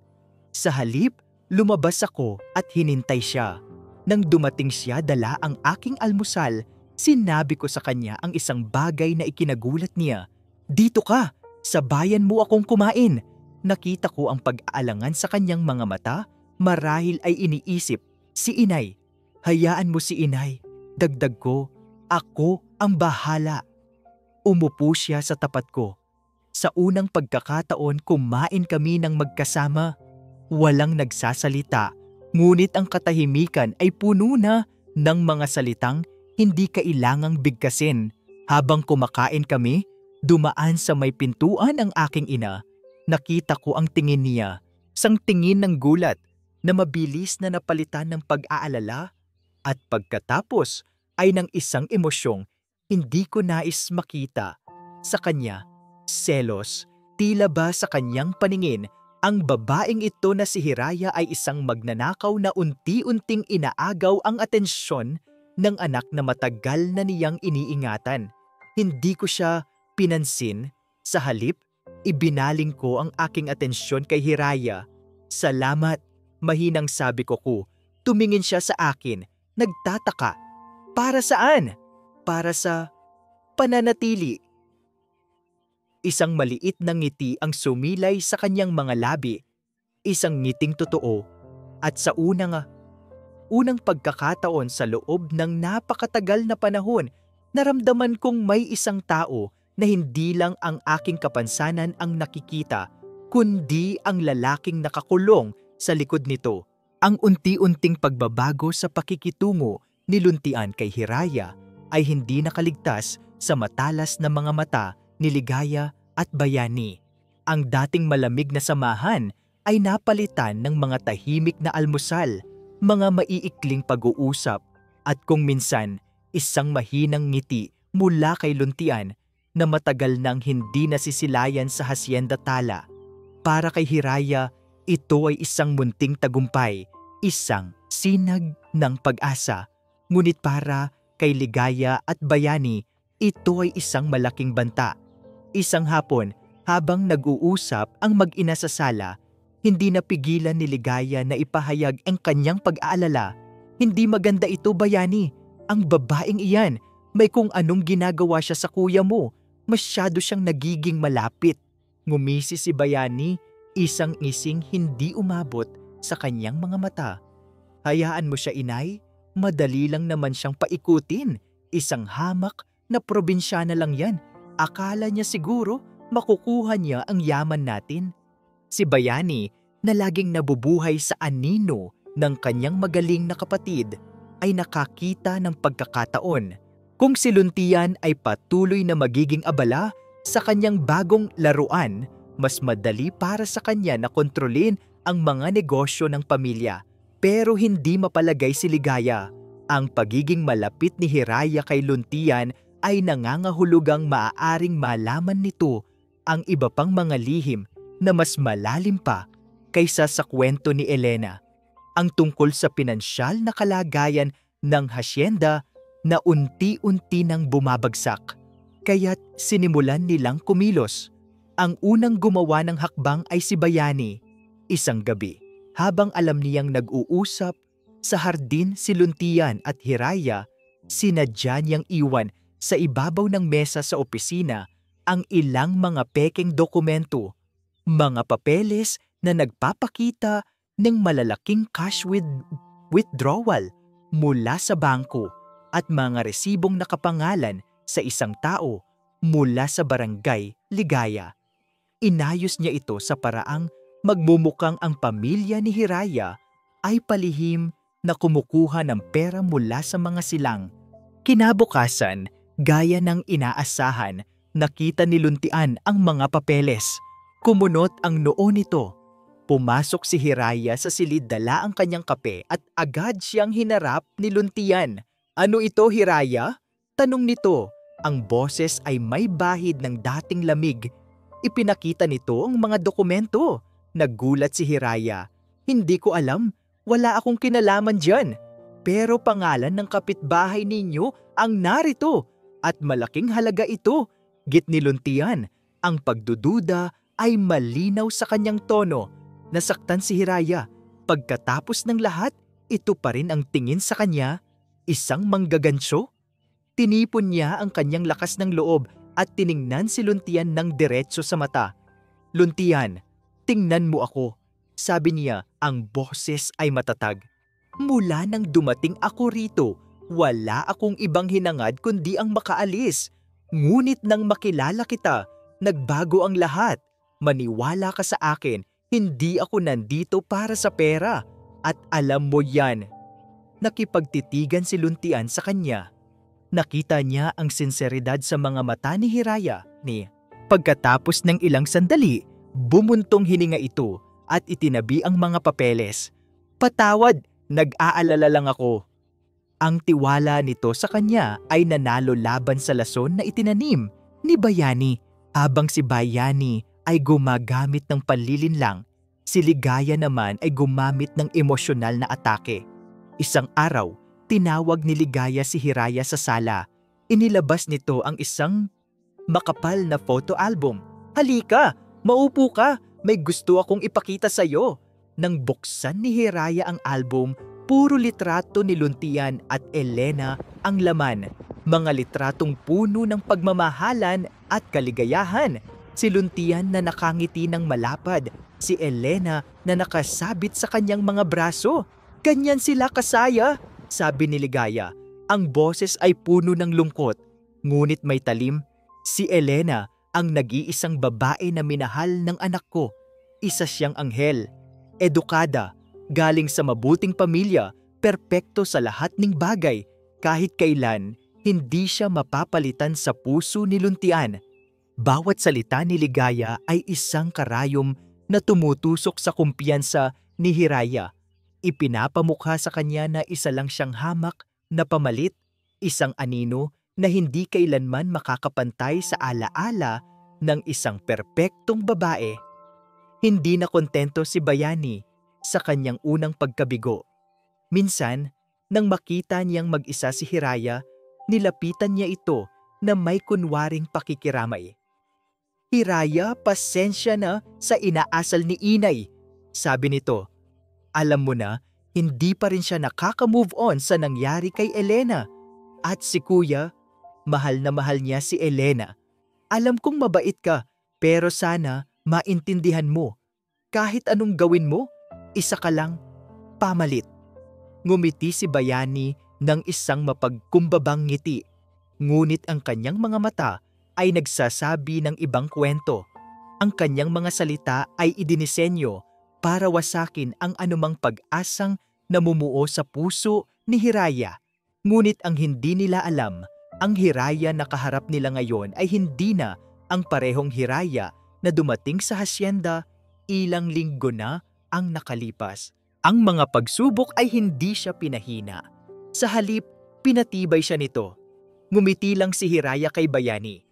Sa halip, lumabas ako at hinintay siya. Nang dumating siya dala ang aking almusal, sinabi ko sa kanya ang isang bagay na ikinagulat niya. "Dito ka! Sa bayan mo akong kumain!" Nakita ko ang pag-aalangan sa kanyang mga mata, marahil ay iniisip, "Si inay." "Hayaan mo si inay." Dagdag ko, "Ako ang bahala." Umupo siya sa tapat ko. Sa unang pagkakataon kumain kami ng magkasama. Walang nagsasalita, ngunit ang katahimikan ay puno na ng mga salitang hindi kailangang bigkasin. Habang kumakain kami, dumaan sa may pintuan ang aking ina. Nakita ko ang tingin niya, sang tingin ng gulat na mabilis na napalitan ng pag-aalala at pagkatapos ay ng isang emosyong hindi ko nais makita sa kanya. Selos, tila ba sa kanyang paningin, ang babaeng ito na si Hiraya ay isang magnanakaw na unti-unting inaagaw ang atensyon ng anak na matagal na niyang iniingatan. Hindi ko siya pinansin. Sa halip, ibinaling ko ang aking atensyon kay Hiraya. "Salamat," mahinang sabi ko. Tumingin siya sa akin, nagtataka. "Para saan?" "Para sa pananatili." Isang maliit na ngiti ang sumilay sa kanyang mga labi. Isang ngiting totoo. At sa unang pagkakataon sa loob ng napakatagal na panahon, naramdaman kong may isang tao na hindi lang ang aking kapansanan ang nakikita, kundi ang lalaking nakakulong sa likod nito. Ang unti-unting pagbabago sa pakikitungo ni Luntian kay Hiraya ay hindi nakaligtas sa matalas na mga mata ni Ligaya at Bayani. Ang dating malamig na samahan ay napalitan ng mga tahimik na almusal, mga maiikling pag-uusap, at kung minsan, isang mahinang ngiti mula kay Luntian na matagal nang hindi nasisilayan sa Hacienda Tala. Para kay Hiraya, ito ay isang munting tagumpay, isang sinag ng pag-asa. Ngunit para kay Ligaya at Bayani, ito ay isang malaking banta. Isang hapon, habang nag-uusap ang mag-ina sa sala, hindi napigilan ni Ligaya na ipahayag ang kanyang pag-aalala. "Hindi maganda ito, Bayani. Ang babaeng iyan, may kung anong ginagawa siya sa kuya mo. Masyado siyang nagiging malapit." Ngumisi si Bayani, isang ising hindi umabot sa kanyang mga mata. "Hayaan mo siya, inay. Madali lang naman siyang paikutin. Isang hamak na probinsyana lang yan. Akala niya siguro makukuha niya ang yaman natin." Si Bayani, na laging nabubuhay sa anino ng kanyang magaling na kapatid, ay nakakita ng pagkakataon. Kung si Luntian ay patuloy na magiging abala sa kanyang bagong laruan, mas madali para sa kanya na kontrolin ang mga negosyo ng pamilya. Pero hindi mapalagay si Ligaya. Ang pagiging malapit ni Hiraya kay Luntian ay nangangahulugang maaaring malaman nito ang iba pang mga lihim na mas malalim pa kaysa sa kwento ni Elena. Ang tungkol sa pinansyal na kalagayan ng hasyenda na unti-unti nang bumabagsak. Kaya't sinimulan nilang kumilos. Ang unang gumawa ng hakbang ay si Bayani. Isang gabi, habang alam niyang nag-uusap sa hardin si Luntian at Hiraya, sinadya niyang iwan sa ibabaw ng mesa sa opisina ang ilang mga pekeng dokumento, mga papeles na nagpapakita ng malalaking cash withdrawal mula sa bangko at mga resibong nakapangalan sa isang tao mula sa barangay Ligaya. Inayos niya ito sa paraang magmumukhang ang pamilya ni Hiraya ay palihim na kumukuha ng pera mula sa mga silang. Kinabukasan, gaya ng inaasahan, nakita ni Luntian ang mga papeles. Kumunot ang noo nito. Pumasok si Hiraya sa silid, dala ang kanyang kape at agad siyang hinarap ni Luntian. "Ano ito, Hiraya?" tanong nito. Ang boses ay may bahid ng dating lamig. Ipinakita nito ang mga dokumento. Nagulat si Hiraya. "Hindi ko alam. Wala akong kinalaman dyan. Pero pangalan ng kapitbahay ninyo ang narito at malaking halaga ito." Git ni Luntian. Ang pagdududa ay malinaw sa kanyang tono. Nasaktan si Hiraya. Pagkatapos ng lahat, ito pa rin ang tingin sa kanya, isang manggagansyo. Tinipon niya ang kanyang lakas ng loob at tiningnan si Luntian ng diretso sa mata. "Luntian, tingnan mo ako," sabi niya, ang boses ay matatag. "Mula nang dumating ako rito, wala akong ibang hinangad kundi ang makaalis. Ngunit nang makilala kita, nagbago ang lahat. Maniwala ka sa akin, hindi ako nandito para sa pera. At alam mo yan." Nakipagtitigan si Luntian sa kanya. Nakita niya ang sinseridad sa mga mata ni Hiraya. Pagkatapos ng ilang sandali, bumuntong hininga ito at itinabi ang mga papeles. "Patawad, nag-aalala lang ako." Ang tiwala nito sa kanya ay nanalo laban sa lason na itinanim ni Bayani. Habang si Bayani ay gumagamit ng panlilinlang, si Ligaya naman ay gumamit ng emosyonal na atake. Isang araw, tinawag ni Ligaya si Hiraya sa sala. Inilabas nito ang isang makapal na photo album. "Halika, maupo ka, may gusto akong ipakita sa'yo." Nang buksan ni Hiraya ang album, puro litrato ni Luntian at Elena ang laman. Mga litratong puno ng pagmamahalan at kaligayahan. Si Luntian na nakangiti ng malapad, si Elena na nakasabit sa kanyang mga braso. "Ganyan sila kasaya," sabi ni Ligaya. Ang boses ay puno ng lungkot, ngunit may talim. "Si Elena ang nag-iisang babae na minahal ng anak ko. Isa siyang anghel, edukada, galing sa mabuting pamilya, perpekto sa lahat ng bagay. Kahit kailan, hindi siya mapapalitan sa puso ni Luntian." Bawat salita ni Ligaya ay isang karayom na tumutusok sa kumpiyansa ni Hiraya. Ipinapamukha sa kanya na isa lang siyang hamak na pamalit, isang anino na hindi kailanman makakapantay sa alaala ng isang perpektong babae. Hindi na kontento si Bayani sa kanyang unang pagkabigo. Minsan, nang makita niyang mag-isa si Hiraya, nilapitan niya ito na may kunwaring pakikiramay. "Hiraya, pasensya na sa inaasal ni Inay," sabi nito. "Alam mo na, hindi pa rin siya nakaka-move on sa nangyari kay Elena. At si Kuya, mahal na mahal niya si Elena. Alam kong mabait ka, pero sana maintindihan mo. Kahit anong gawin mo, isa ka lang, pamalit." Ngumiti si Bayani ng isang mapagkumbabang ngiti, ngunit ang kanyang mga mata ay nagsasabi ng ibang kwento. Ang kanyang mga salita ay idinisenyo para wasakin ang anumang pag-asang namumuo sa puso ni Hiraya. Ngunit ang hindi nila alam, ang Hiraya na kaharap nila ngayon ay hindi na ang parehong Hiraya na dumating sa hasyenda ilang linggo na ang nakalipas. Ang mga pagsubok ay hindi siya pinahina. Sa halip, pinatibay siya nito. Ngumiti lang si Hiraya kay Bayani.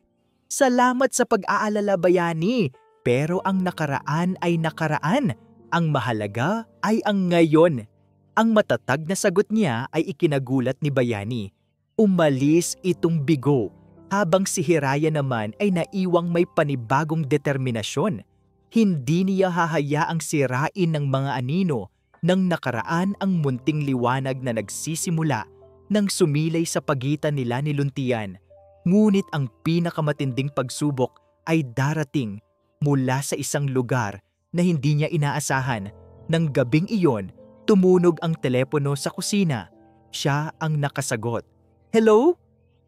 "Salamat sa pag-aalala, Bayani, pero ang nakaraan ay nakaraan. Ang mahalaga ay ang ngayon." Ang matatag na sagot niya ay ikinagulat ni Bayani. Umalis itong bigo, habang si Hiraya naman ay naiwang may panibagong determinasyon. Hindi niya hahayaang sirain ng mga anino ng nakaraan ang munting liwanag na nagsisimula nang sumilay sa pagitan nila ni Luntian. Ngunit ang pinakamatinding pagsubok ay darating mula sa isang lugar na hindi niya inaasahan. Nang gabing iyon, tumunog ang telepono sa kusina. Siya ang nakasagot. "Hello?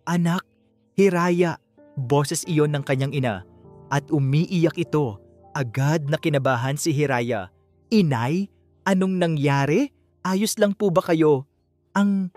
Anak, Hiraya," boses iyon ng kanyang ina. At umiiyak ito. Agad na kinabahan si Hiraya. "Inay, anong nangyari? Ayos lang po ba kayo? Ang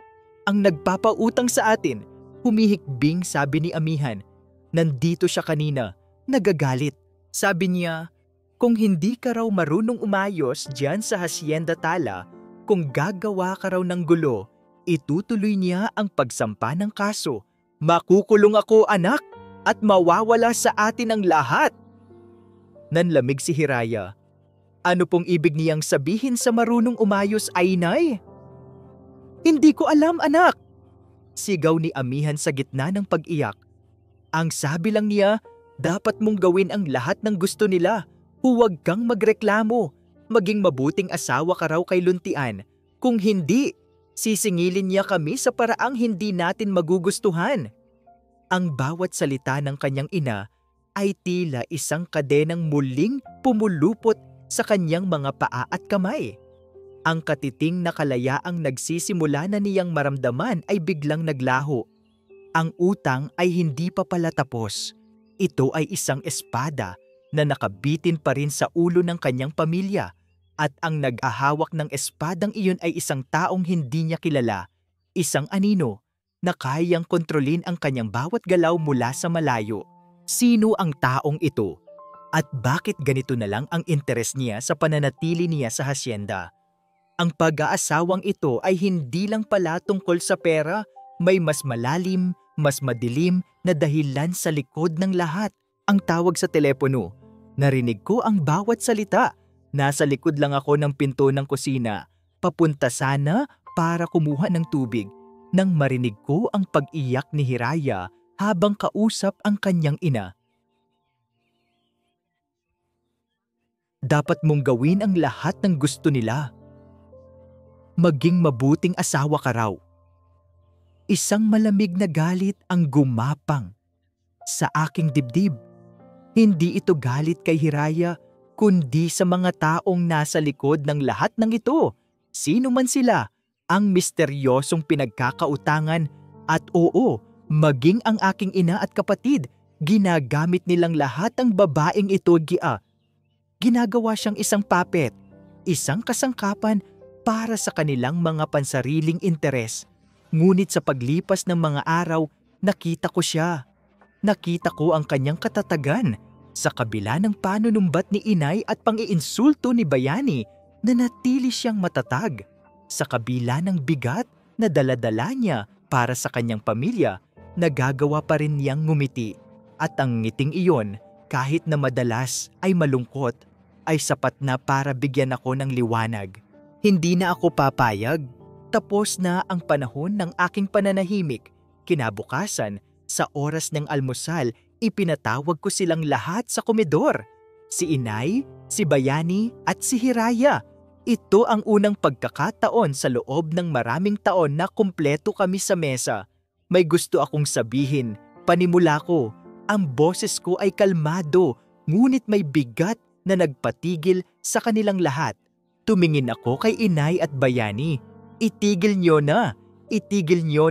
nagpapautang sa atin," humihikbing sabi ni Amihan. "Nandito siya kanina, nagagalit. Sabi niya, kung hindi ka raw marunong umayos diyan sa Hacienda Tala, kung gagawa ka raw ng gulo, itutuloy niya ang pagsampa ng kaso. Makukulong ako, anak, at mawawala sa atin ang lahat." Nanlamig si Hiraya. Ano pong ibig niyang sabihin sa marunong umayos, Aynay? "Hindi ko alam, anak," sigaw ni Amihan sa gitna ng pag-iyak. "Ang sabi lang niya, Dapat mong gawin ang lahat ng gusto nila. Huwag kang magreklamo. Maging mabuting asawa ka raw kay Luntian. Kung hindi, sisingilin niya kami sa paraang hindi natin magugustuhan." Ang bawat salita ng kanyang ina ay tila isang kadenang muling pumulupot sa kanyang mga paa at kamay. Ang katiting na kalayaang nagsisimula na niyang maramdaman ay biglang naglaho. Ang utang ay hindi pa pala tapos. Ito ay isang espada na nakabitin pa rin sa ulo ng kanyang pamilya, at ang nag-ahawak ng espadang iyon ay isang taong hindi niya kilala, isang anino na kayang kontrolin ang kanyang bawat galaw mula sa malayo. Sino ang taong ito? At bakit ganito na lang ang interes niya sa pananatili niya sa hasyenda? Ang pag-aasawang ito ay hindi lang pala tungkol sa pera, may mas malalim, mas madilim na dahilan sa likod ng lahat. Ang tawag sa telepono. Narinig ko ang bawat salita. Nasa likod lang ako ng pinto ng kusina. Papunta sana para kumuha ng tubig. Nang marinig ko ang pag-iyak ni Hiraya habang kausap ang kanyang ina. Dapat mong gawin ang lahat ng gusto nila. Maging mabuting asawa ka raw. Isang malamig na galit ang gumapang sa aking dibdib. Hindi ito galit kay Hiraya, kundi sa mga taong nasa likod ng lahat ng ito. Sino man sila, ang misteryosong pinagkakautangan, at oo, maging ang aking ina at kapatid, ginagamit nilang lahat ang babaeng ito. Ginagawa siyang isang puppet, isang kasangkapan para sa kanilang mga pansariling interes. Ngunit sa paglipas ng mga araw, nakita ko siya. Nakita ko ang kanyang katatagan. Sa kabila ng panunumbat ni inay at pang-iinsulto ni Bayani, nanatili siyang matatag. Sa kabila ng bigat na dala-dala niya para sa kanyang pamilya, nagagawa pa rin niyang ngumiti. At ang ngiting iyon, kahit na madalas ay malungkot, ay sapat na para bigyan ako ng liwanag. Hindi na ako papayag. Tapos na ang panahon ng aking pananahimik. Kinabukasan, sa oras ng almusal, ipinatawag ko silang lahat sa komedor. Si Inay, si Bayani at si Hiraya. Ito ang unang pagkakataon sa loob ng maraming taon na kumpleto kami sa mesa. May gusto akong sabihin, panimula ko. Ang boses ko ay kalmado, ngunit may bigat na nagpatigil sa kanilang lahat. Tumingin ako kay Inay at Bayani. Itigil niyo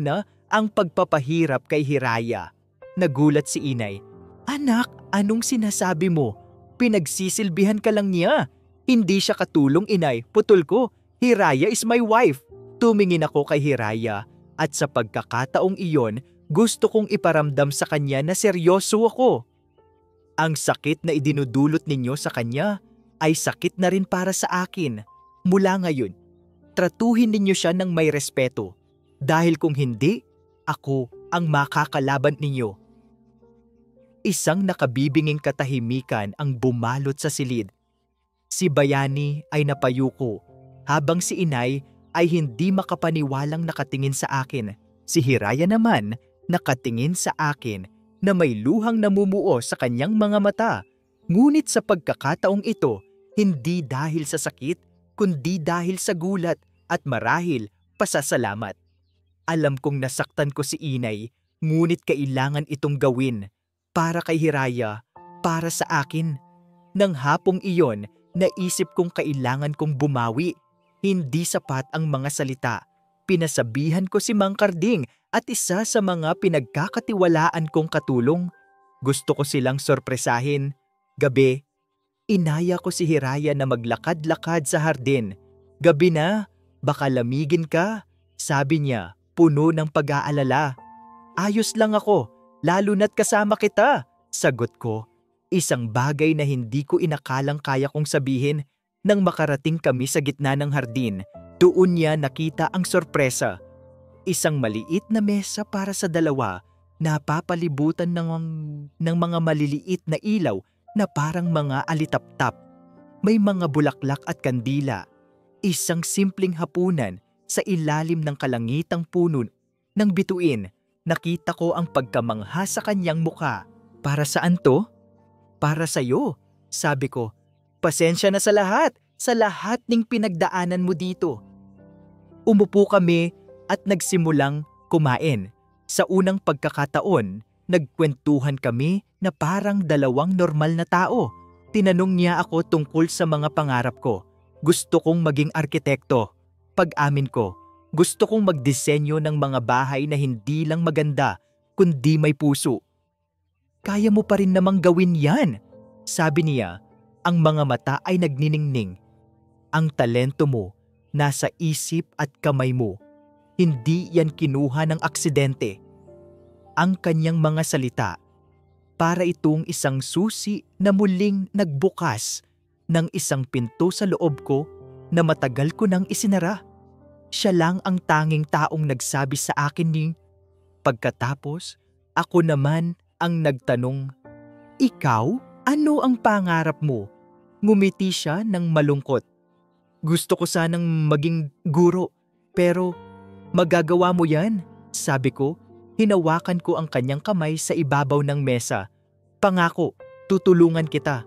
na ang pagpapahirap kay Hiraya. Nagulat si Inay. Anak, anong sinasabi mo? Pinagsisilbihan ka lang niya. Hindi siya katulong, Inay. Putol ko. Hiraya is my wife. Tumingin ako kay Hiraya at sa pagkakataong iyon, gusto kong iparamdam sa kanya na seryoso ako. Ang sakit na idinudulot ninyo sa kanya ay sakit na rin para sa akin. Mula ngayon, tratuhin ninyo siya ng may respeto. Dahil kung hindi, ako ang makakalaban ninyo. Isang nakabibinging katahimikan ang bumalot sa silid. Si Bayani ay napayuko, habang si Inay ay hindi makapaniwalang nakatingin sa akin. Si Hiraya naman nakatingin sa akin na may luhang namumuo sa kanyang mga mata. Ngunit sa pagkakataong ito, hindi dahil sa sakit, kundi dahil sa gulat at marahil pasasalamat. Alam kong nasaktan ko si Inay, ngunit kailangan itong gawin para kay Hiraya, para sa akin. Nang hapong iyon, naisip kong kailangan kong bumawi. Hindi sapat ang mga salita. Pinasabihan ko si Mang Karding at isa sa mga pinagkakatiwalaan kong katulong. Gusto ko silang sorpresahin. Gabi, inaya ko si Hiraya na maglakad-lakad sa hardin. Gabi na, baka lamigin ka, sabi niya, puno ng pag-aalala. Ayos lang ako, lalo na't kasama kita, sagot ko. Isang bagay na hindi ko inakalang kaya kong sabihin. Nang makarating kami sa gitna ng hardin, doon niya nakita ang sorpresa. Isang maliit na mesa para sa dalawa, napapalibutan ng mga maliliit na ilaw na parang mga alitap-tap. May mga bulaklak at kandila. Isang simpleng hapunan sa ilalim ng kalangitang puno ng bituin. Nakita ko ang pagkamangha sa kanyang mukha. Para saan to? Para sa'yo, sabi ko. Pasensya na sa lahat ng pinagdaanan mo dito. Umupo kami at nagsimulang kumain. Sa unang pagkakataon, nagkwentuhan kami na parang dalawang normal na tao. Tinanong niya ako tungkol sa mga pangarap ko. Gusto kong maging arkitekto. Pag-amin ko, gusto kong magdisenyo ng mga bahay na hindi lang maganda, kundi may puso. Kaya mo pa rin namang gawin yan, sabi niya. Ang mga mata ay nagniningning. Ang talento mo nasa isip at kamay mo. Hindi yan kinuha ng aksidente. Ang kanyang mga salita, para itong isang susi na muling nagbukas ng isang pinto sa loob ko na matagal ko nang isinara. Siya lang ang tanging taong nagsabi sa akin ni. Pagkatapos, ako naman ang nagtanong, "Ikaw, ano ang pangarap mo?" Ngumiti siya ng malungkot. Gusto ko sanang maging guro, pero magagawa mo yan, sabi ko. Hinawakan ko ang kanyang kamay sa ibabaw ng mesa. Pangako, tutulungan kita.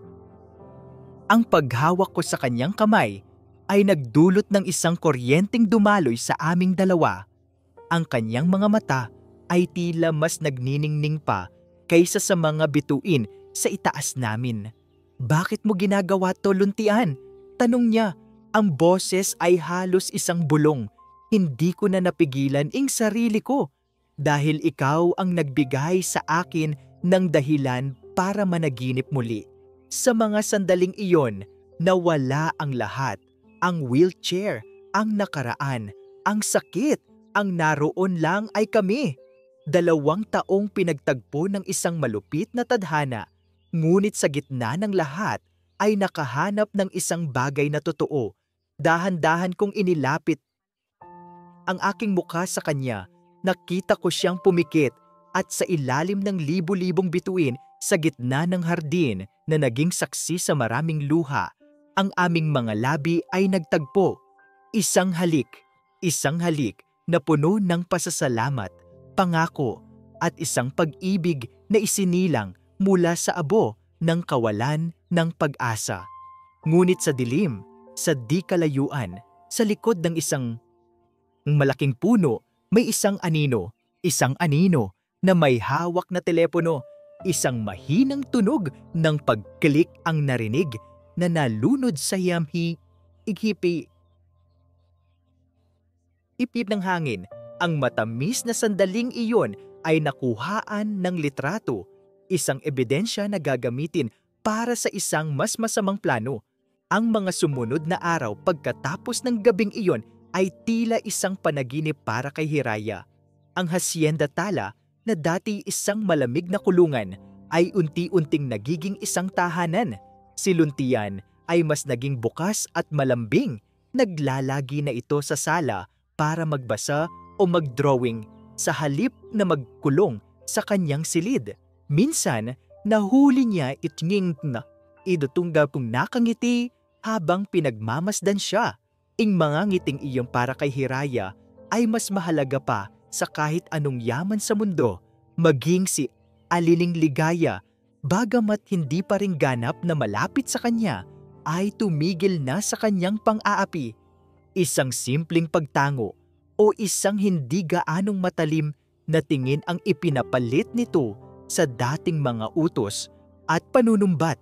Ang paghawak ko sa kanyang kamay ay nagdulot ng isang kuryenteng dumaloy sa aming dalawa. Ang kanyang mga mata ay tila mas nagniningning pa kaysa sa mga bituin sa itaas namin. Bakit mo ginagawa to, Luntian? Tanong niya. Ang boses ay halos isang bulong. Hindi ko na napigilan ang sarili ko. Dahil ikaw ang nagbigay sa akin ng dahilan para managinip muli. Sa mga sandaling iyon, nawala ang lahat. Ang wheelchair, ang nakaraan, ang sakit, ang naroon lang ay kami. 2 taong pinagtagpo ng isang malupit na tadhana, ngunit sa gitna ng lahat ay nakahanap ng isang bagay na totoo. Dahan-dahan kong inilapit ang aking mukha sa kanya. Nakita ko siyang pumikit at sa ilalim ng libu-libong bituin sa gitna ng hardin na naging saksi sa maraming luha, ang aming mga labi ay nagtagpo. Isang halik na puno ng pasasalamat, pangako at isang pag-ibig na isinilang mula sa abo ng kawalan ng pag-asa. Ngunit sa dilim, sa di kalayuan, sa likod ng isang malaking puno, may isang anino na may hawak na telepono. Isang mahinang tunog ng pag-click ang narinig na nalunod sa ighipi ng hangin. Ang matamis na sandaling iyon ay nakuhaan ng litrato, isang ebidensya na gagamitin para sa isang mas masamang plano. Ang mga sumunod na araw pagkatapos ng gabing iyon ay tila isang panaginip para kay Hiraya. Ang Hacienda Tala na dati isang malamig na kulungan ay unti-unting nagiging isang tahanan. Si Luntian ay mas naging bukas at malambing. Naglalagi na ito sa sala para magbasa o mag-drawing sa halip na magkulong sa kanyang silid. Minsan, nahuli niya itnging na idutungga kong nakangiti habang pinagmamasdan siya. Ing mga ngiting iyong para kay Hiraya ay mas mahalaga pa sa kahit anong yaman sa mundo, maging si Aliling Ligaya, bagamat hindi pa rin ganap na malapit sa kanya, ay tumigil na sa kanyang pang-aapi. Isang simpleng pagtango o isang hindi gaanong matalim na tingin ang ipinapalit nito sa dating mga utos at panunumbat.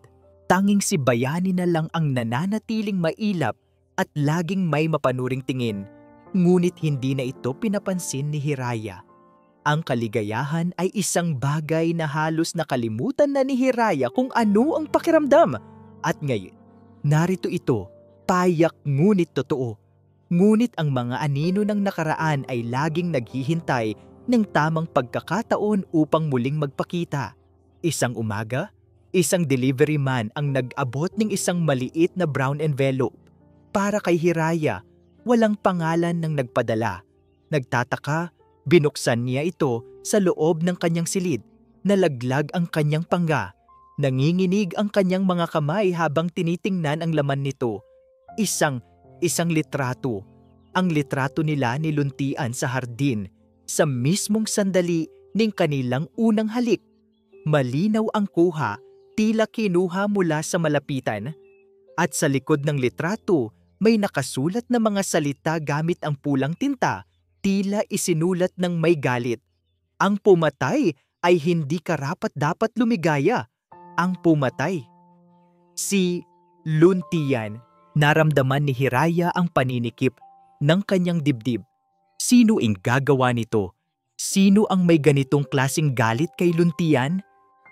Tanging si Bayani na lang ang nananatiling mailap at laging may mapanuring tingin, ngunit hindi na ito pinapansin ni Hiraya. Ang kaligayahan ay isang bagay na halos nakalimutan na ni Hiraya kung ano ang pakiramdam. At ngayon, narito ito, payak ngunit totoo. Ngunit ang mga anino ng nakaraan ay laging naghihintay ng tamang pagkakataon upang muling magpakita. Isang umaga, isang delivery man ang nag-abot ng isang maliit na brown envelope. Para kay Hiraya, walang pangalan ng nagpadala. Nagtataka, binuksan niya ito sa loob ng kanyang silid. Nalaglag ang kanyang pangga. Nanginginig ang kanyang mga kamay habang tinitingnan ang laman nito. Isang litrato. Ang litrato nila ni Luntian sa hardin, sa mismong sandali ng kanilang unang halik. Malinaw ang kuha, tila kinuha mula sa malapitan. At sa likod ng litrato, may nakasulat na mga salita gamit ang pulang tinta, tila isinulat ng may galit. Ang pumatay ay hindi karapat-dapat lumigaya. Ang pumatay. Si Luntian. Naramdaman ni Hiraya ang paninikip ng kanyang dibdib. Sino ang gagawa nito? Sino ang may ganitong klaseng galit kay Luntian?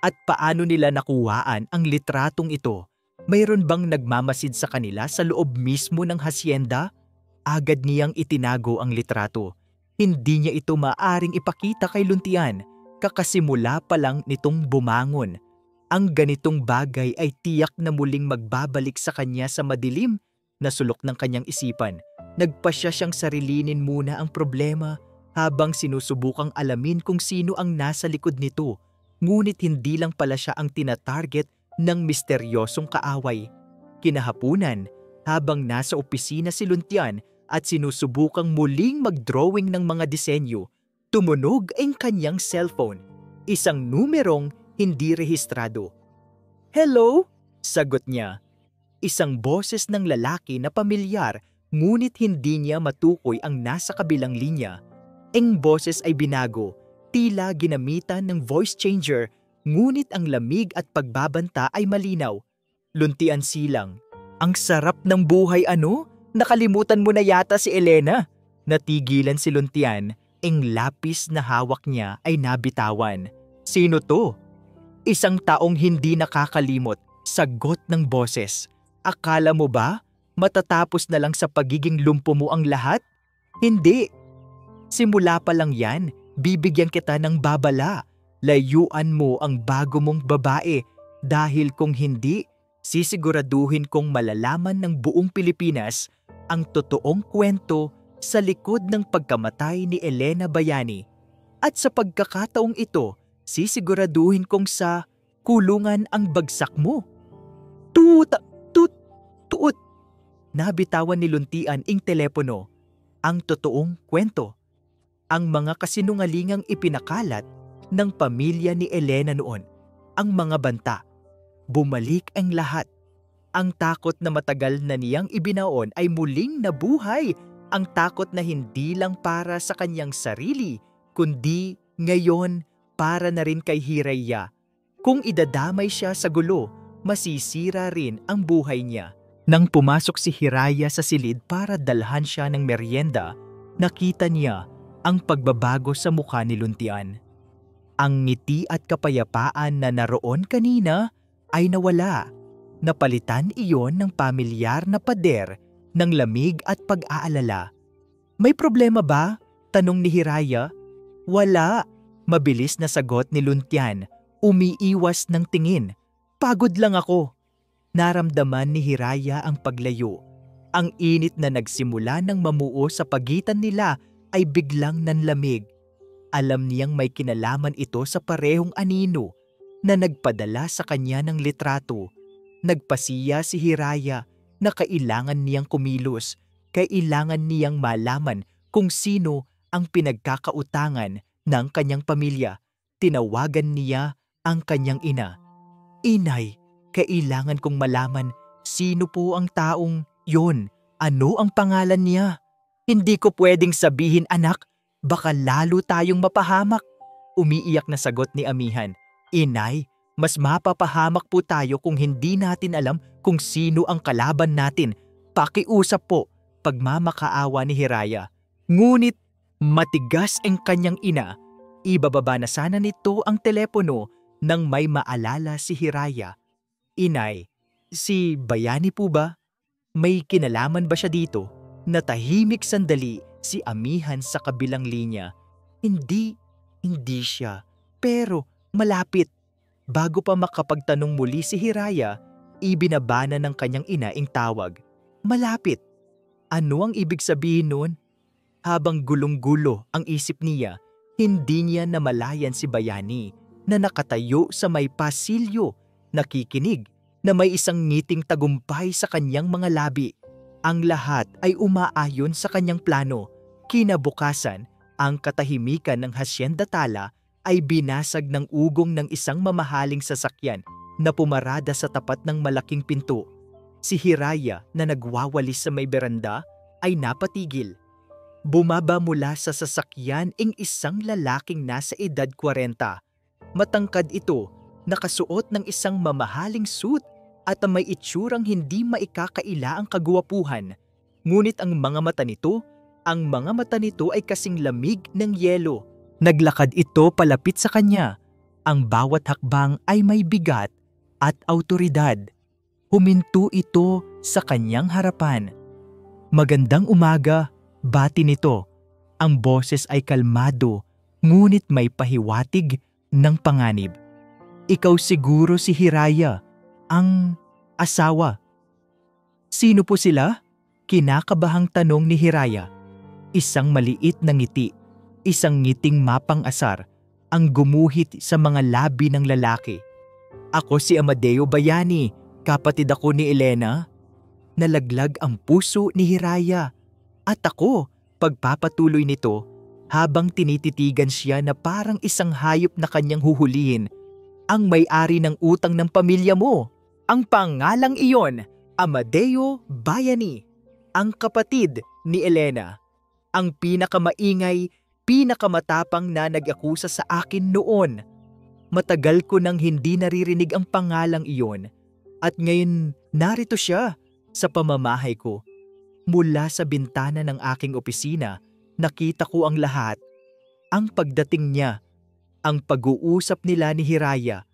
At paano nila nakuhaan ang litratong ito? Mayroon bang nagmamasid sa kanila sa loob mismo ng hasyenda? Agad niyang itinago ang litrato. Hindi niya ito maaring ipakita kay Luntian, kakasimula pa lang nitong bumangon. Ang ganitong bagay ay tiyak na muling magbabalik sa kanya sa madilim na sulok ng kanyang isipan. Nagpasya siyang sarilinin muna ang problema habang sinusubukang alamin kung sino ang nasa likod nito. Ngunit hindi lang pala siya ang tinatarget ng misteryosong kaaway. Kinahapunan, habang nasa opisina si Luntian at sinusubukang muling mag-drawing ng mga disenyo, tumunog ang kanyang cellphone. Isang numerong hindi rehistrado. "Hello?" sagot niya. Isang boses ng lalaki na pamilyar, ngunit hindi niya matukoy ang nasa kabilang linya. Ang boses ay binago, tila ginamitan ng voice changer, ngunit ang lamig at pagbabanta ay malinaw. Luntian silang. "Ang sarap ng buhay ano? Nakalimutan mo na yata si Elena." Natigilan si Luntian, ang lapis na hawak niya ay nabitawan. "Sino to?" "Isang taong hindi nakakalimot," sagot ng boses. "Akala mo ba matatapos na lang sa pagiging lumpo mo ang lahat? Hindi. Simula pa lang yan, bibigyan kita ng babala. Layuan mo ang bago mong babae dahil kung hindi, sisiguraduhin kong malalaman ng buong Pilipinas ang totoong kwento sa likod ng pagkamatay ni Elena Bayani. At sa pagkakataong ito, sisiguraduhin kong sa kulungan ang bagsak mo." "Tut! Tut! Tuot!" Nabitawan ni Luntian ang telepono. Ang totoong kwento. Ang mga kasinungalingang ipinakalat ng pamilya ni Elena noon. Ang mga banta. Bumalik ang lahat. Ang takot na matagal na niyang ibinaon ay muling nabuhay. Ang takot na hindi lang para sa kanyang sarili, kundi ngayon para na rin kay Hiraya. Kung idadamay siya sa gulo, masisira rin ang buhay niya. Nang pumasok si Hiraya sa silid para dalhan siya ng merienda, nakita niya ang pagbabago sa mukha ni Luntian. Ang ngiti at kapayapaan na naroon kanina ay nawala. Napalitan iyon ng pamilyar na pader ng lamig at pag-aalala. "May problema ba?" tanong ni Hiraya. "Wala," mabilis na sagot ni Luntian, umiiwas ng tingin. "Pagod lang ako." Naramdaman ni Hiraya ang paglayo. Ang init na nagsimula ng mamuo sa pagitan nila ay biglang nanlamig. Alam niyang may kinalaman ito sa parehong anino na nagpadala sa kanya ng litrato. Nagpasiya si Hiraya na kailangan niyang kumilos, kailangan niyang malaman kung sino ang pinagkakautangan ng kanyang pamilya. Tinawagan niya ang kanyang ina. "Inay, kailangan kong malaman sino po ang taong yon. Ano ang pangalan niya?" "Hindi ko pwedeng sabihin, anak. Baka lalo tayong mapahamak." Umiiyak na sagot ni Amihan. "Inay, mas mapapahamak po tayo kung hindi natin alam kung sino ang kalaban natin. Pakiusap po." Pagmamakaawa ni Hiraya. Ngunit matigas ang kanyang ina. Ibababa na sana nito ang telepono nang may maalala si Hiraya. "Inay, si Bayani po ba? May kinalaman ba siya dito?" Natahimik sandali si Amihan sa kabilang linya. Hindi siya. Pero malapit. Bago pa makapagtanong muli si Hiraya, ibinabana ng kanyang ina ang tawag. Malapit. Ano ang ibig sabihin nun? Habang gulong-gulo ang isip niya, hindi niya namalayan si Bayani na nakatayo sa may pasilyo, nakikinig, na may isang ngiting tagumpay sa kanyang mga labi. Ang lahat ay umaayon sa kanyang plano. Kinabukasan, ang katahimikan ng Hacienda Tala ay binasag ng ugong ng isang mamahaling sasakyan. na pumarada sa tapat ng malaking pinto. Si Hiraya na nagwawalis sa may beranda ay napatigil. Bumaba mula sa sasakyan ang isang lalaking nasa edad 40. Matangkad ito, nakasuot ng isang mamahaling suit at may itsurang hindi maikakaila ang kagwapuhan. Ngunit ang mga mata nito ay kasing lamig ng yelo. Naglakad ito palapit sa kanya. Ang bawat hakbang ay may bigat at awtoridad. Huminto ito sa kanyang harapan. "Magandang umaga," bati nito. Ang boses ay kalmado, ngunit may pahiwatig ng panganib. "Ikaw siguro si Hiraya, ang asawa." "Sino po sila?" Kinakabahang tanong ni Hiraya. Isang maliit na ngiti, isang ngiting mapang-asar, ang gumuhit sa mga labi ng lalaki. "Ako si Amadeo Bayani, kapatid ako ni Elena." Nalaglag ang puso ni Hiraya. "At ako," pagpapatuloy nito, habang tinititigan siya na parang isang hayop na kanyang huhulihin, "ang may-ari ng utang ng pamilya mo. Ang pangalang iyon, Amadeo Bayani, ang kapatid ni Elena. Ang pinakamaingay, pinakamatapang na nag-akusa sa akin noon. Matagal ko nang hindi naririnig ang pangalang iyon. At ngayon narito siya sa pamamahay ko. Mula sa bintana ng aking opisina, nakita ko ang lahat. Ang pagdating niya, ang pag-uusap nila ni Hiraya.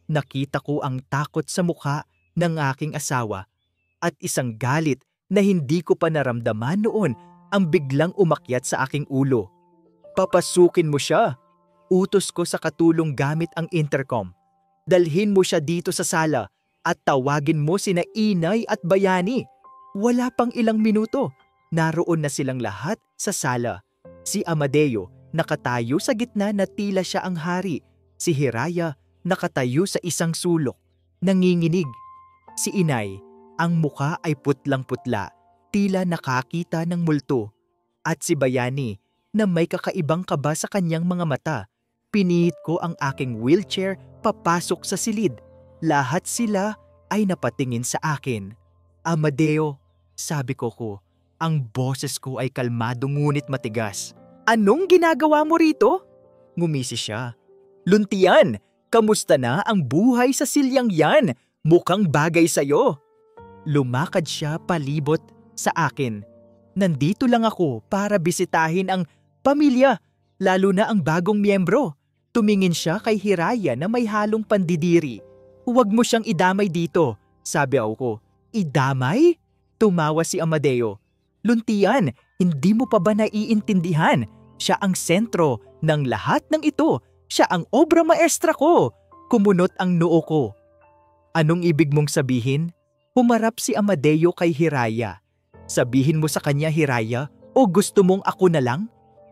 Nakita ko ang takot sa mukha ng aking asawa at isang galit na hindi ko pa naramdaman noon ang biglang umakyat sa aking ulo. "Papasukin mo siya," utos ko sa katulong gamit ang intercom. "Dalhin mo siya dito sa sala at tawagin mo sina Inay at Bayani." Wala pang ilang minuto, naroon na silang lahat sa sala. Si Amadeo nakatayo sa gitna na tila siya ang hari. Si Hiraya nakatayo sa isang sulok, nanginginig. Si Inay, ang mukha ay putlang-putla, tila nakakita ng multo. At si Bayani, na may kakaibang kaba sa kanyang mga mata. Pinihit ko ang aking wheelchair papasok sa silid. Lahat sila ay napatingin sa akin. "Amadeo," sabi ko, ang boses ko ay kalmado ngunit matigas. "Anong ginagawa mo rito?" Ngumisi siya. "Luntian, kamusta na ang buhay sa silyang yan? Mukhang bagay sa'yo." Lumakad siya palibot sa akin. "Nandito lang ako para bisitahin ang pamilya, lalo na ang bagong miyembro." Tumingin siya kay Hiraya na may halong pandidiri. "Huwag mo siyang idamay dito," sabi ako. "Idamay?" Tumawa si Amadeo. "Luntian, hindi mo pa ba naiintindihan? Siya ang sentro ng lahat ng ito. Siya ang obra maestra ko." Kumunot ang noo ko. "Anong ibig mong sabihin?" Humarap si Amadeo kay Hiraya. "Sabihin mo sa kanya, Hiraya, o gusto mong ako na lang?"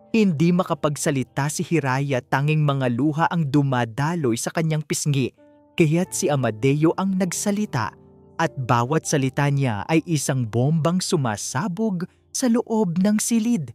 Hindi makapagsalita si Hiraya, tanging mga luha ang dumadaloy sa kanyang pisngi. Kaya't si Amadeo ang nagsalita. At bawat salita niya ay isang bombang sumasabog sa loob ng silid.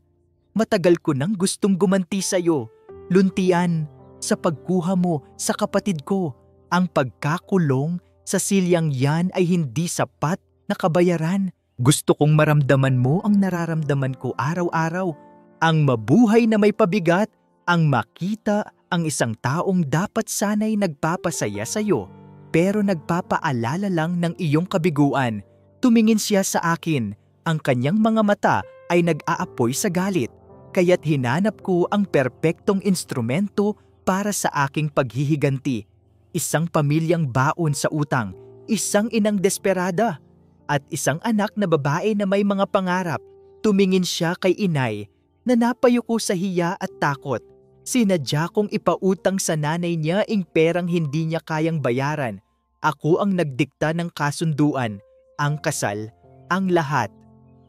"Matagal ko nang gustong gumanti sa'yo, Luntian, sa pagkuha mo sa kapatid ko. Ang pagkakulong sa silyang yan ay hindi sapat na kabayaran. Gusto kong maramdaman mo ang nararamdaman ko araw-araw. Ang mabuhay na may pabigat, ang makita ang isang taong dapat sana'y nagpapasaya sa'yo, pero nagpapaalala lang ng iyong kabiguan." Tumingin siya sa akin. Ang kanyang mga mata ay nag-aapoy sa galit. Kaya't hinanap ko ang perpektong instrumento para sa aking paghihiganti. Isang pamilyang baon sa utang, isang inang desperada, at isang anak na babae na may mga pangarap. Tumingin siya kay Inay na napayuko sa hiya at takot. Sinadya kong ipautang sa nanay niya ang perang hindi niya kayang bayaran. Ako ang nagdikta ng kasunduan, ang kasal, ang lahat.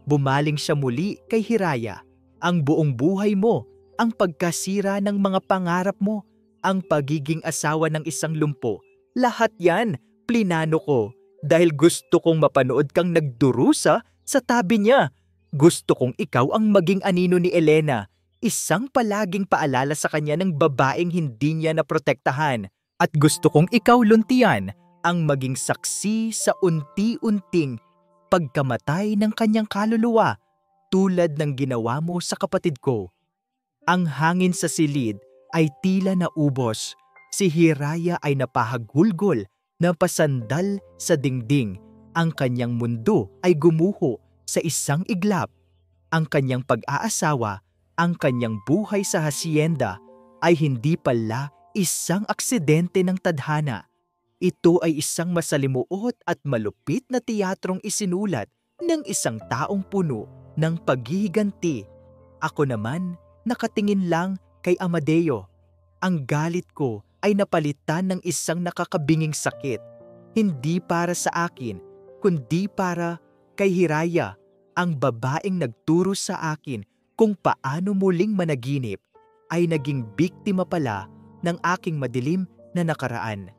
Bumaling siya muli kay Hiraya. "Ang buong buhay mo, ang pagkasira ng mga pangarap mo, ang pagiging asawa ng isang lumpo, lahat yan, plinano ko. Dahil gusto kong mapanood kang nagdurusa sa tabi niya. Gusto kong ikaw ang maging anino ni Elena, isang palaging paalala sa kanya ng babaeng hindi niya naprotektahan. At gusto kong ikaw, Luntian, ang maging saksi sa unti-unting pagkamatay ng kanyang kaluluwa tulad ng ginawa mo sa kapatid ko. Ang hangin sa silid ay tila naubos. Si Hiraya ay napahagulgol na pasandal sa dingding. Ang kanyang mundo ay gumuho sa isang iglap. Ang kanyang pag-aasawa, ang kanyang buhay sa hasyenda ay hindi pala isang aksidente ng tadhana. Ito ay isang masalimuot at malupit na teatrong isinulat ng isang taong puno ng paghihiganti. Ako naman, nakatingin lang kay Amadeo. Ang galit ko ay napalitan ng isang nakakabinging sakit. Hindi para sa akin, kundi para kay Hiraya, ang babaeng nagturo sa akin kung paano muling managinip, ay naging biktima pala ng aking madilim na nakaraan.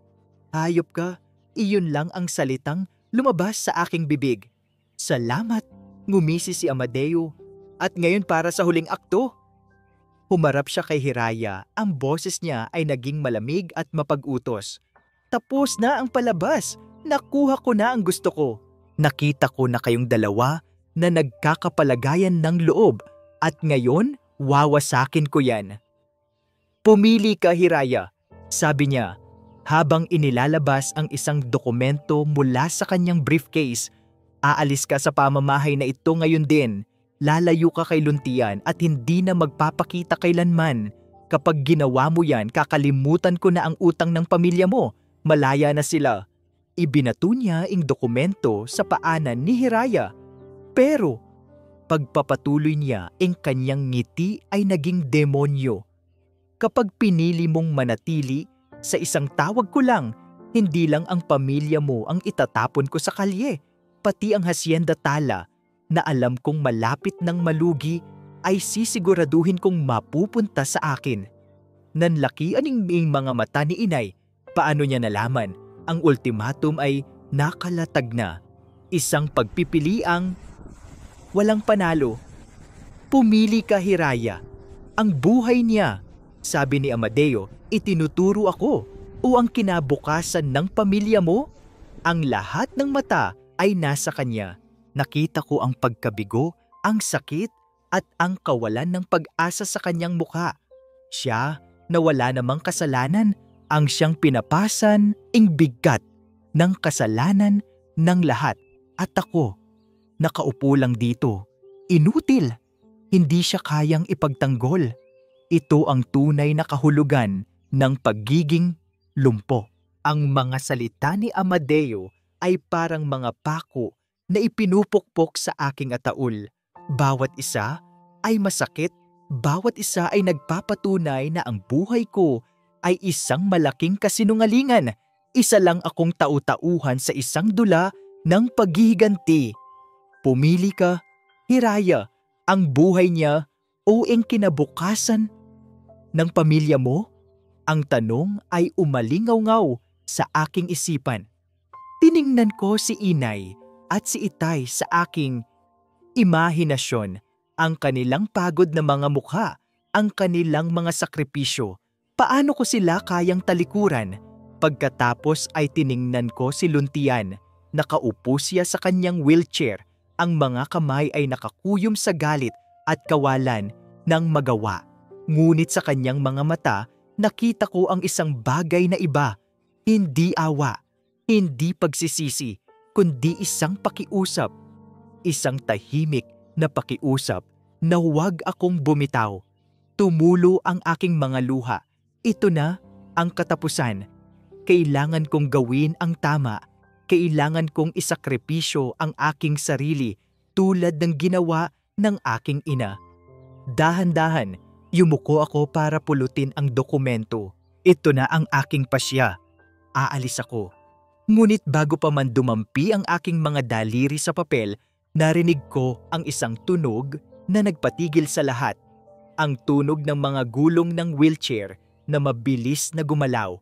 Hayop ka, iyon lang ang salitang lumabas sa aking bibig. Salamat, ngumisi si Amadeo. At ngayon para sa huling akto. Humarap siya kay Hiraya, ang boses niya ay naging malamig at mapag-utos. Tapos na ang palabas, nakuha ko na ang gusto ko. Nakita ko na kayong dalawa na nagkakapalagayan ng loob at ngayon wawasakin ko yan. Pumili ka, Hiraya, sabi niya. Habang inilalabas ang isang dokumento mula sa kanyang briefcase, aalis ka sa pamamahay na ito ngayon din. Lalayo ka kay Luntian at hindi na magpapakita kailanman. Kapag ginawa mo yan, kakalimutan ko na ang utang ng pamilya mo. Malaya na sila. Ibinato niya ang dokumento sa paanan ni Hiraya. Pero pagpapatuloy niya, ang kanyang ngiti ay naging demonyo. Kapag pinili mong manatili, sa isang tawag ko lang, hindi lang ang pamilya mo ang itatapon ko sa kalye, pati ang hasyenda tala na alam kong malapit ng malugi ay sisiguraduhin kong mapupunta sa akin. Nanlaki aning mga mata ni inay. Paano niya nalaman? Ang ultimatum ay nakalatag na. Isang pagpipiliang walang panalo. Pumili ka, Hiraya. Ang buhay niya, sabi ni Amadeo, itinuturo ako o ang kinabukasan ng pamilya mo? Ang lahat ng mata ay nasa kanya. Nakita ko ang pagkabigo, ang sakit at ang kawalan ng pag-asa sa kanyang mukha. Siya na wala namang kasalanan ang siyang pinapasan ing bigat ng kasalanan ng lahat. At ako, nakaupo lang dito. Inutil. Hindi siya kayang ipagtanggol. Ito ang tunay na kahulugan ng pagiging lumpo. Ang mga salita ni Amadeo ay parang mga pako na ipinupukpok sa aking ataul. Bawat isa ay masakit, bawat isa ay nagpapatunay na ang buhay ko ay isang malaking kasinungalingan. Isa lang akong tau-tauhan sa isang dula ng paghihiganti. Pumili ka, Hiraya, ang buhay niya o ang kinabukasan ng pamilya mo? Ang tanong ay umalingaw-ngaw sa aking isipan. Tiningnan ko si inay at si itay sa aking imahinasyon. Ang kanilang pagod na mga mukha, ang kanilang mga sakripisyo. Paano ko sila kayang talikuran? Pagkatapos ay tiningnan ko si Luntian. Nakaupo siya sa kanyang wheelchair. Ang mga kamay ay nakakuyom sa galit at kawalan ng magawa. Ngunit sa kanyang mga mata, nakita ko ang isang bagay na iba. Hindi awa, hindi pagsisisi, kundi isang pakiusap. Isang tahimik na pakiusap na huwag akong bumitaw. Tumulo ang aking mga luha. Ito na ang katapusan. Kailangan kong gawin ang tama. Kailangan kong isakripisyo ang aking sarili tulad ng ginawa ng aking ina. Dahan-dahan, yumuko ako para pulutin ang dokumento. Ito na ang aking pasya. Aalis ako. Ngunit bago pa man dumampi ang aking mga daliri sa papel, narinig ko ang isang tunog na nagpatigil sa lahat. Ang tunog ng mga gulong ng wheelchair na mabilis na gumalaw.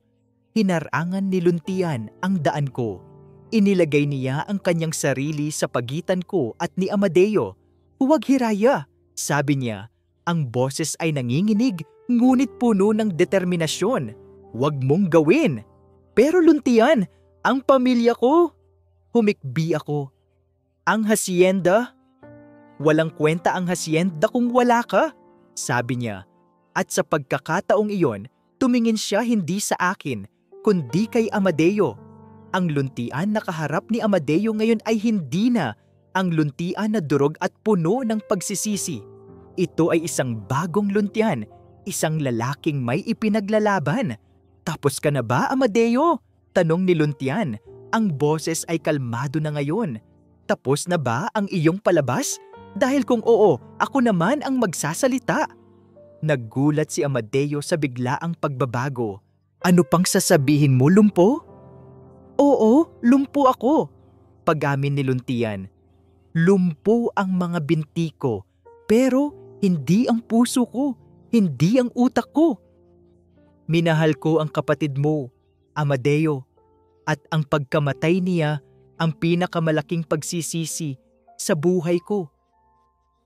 Hinarangan ni Luntian ang daan ko. Inilagay niya ang kanyang sarili sa pagitan ko at ni Amadeo. "Huwag, Hiraya," sabi niya. Ang boses ay nanginginig ngunit puno ng determinasyon. "Huwag mong gawin." "Pero Luntian, Ang pamilya ko! Humikbi ako. Ang hasyenda? Walang kwenta ang hasyenda kung wala ka, sabi niya. At sa pagkakataong iyon, tumingin siya hindi sa akin, kundi kay Amadeo. Ang luntian na kaharap ni Amadeo ngayon ay hindi na ang luntian na durog at puno ng pagsisisi. Ito ay isang bagong luntian, isang lalaking may ipinaglalaban. Tapos ka na ba, Amadeo? Tanong ni luntian. Ang boses ay kalmado na ngayon. Tapos na ba ang iyong palabas? Dahil kung oo, ako naman ang magsasalita. Naggulat si Amadeo sa biglaang pagbabago. Ano pang sasabihin mo, lumpo? Oo, lumpo ako. Pag-amin ni luntian. Lumpo ang mga binti ko, pero hindi ang puso ko, hindi ang utak ko. Minahal ko ang kapatid mo, Amadeo, at ang pagkamatay niya ang pinakamalaking pagsisisi sa buhay ko.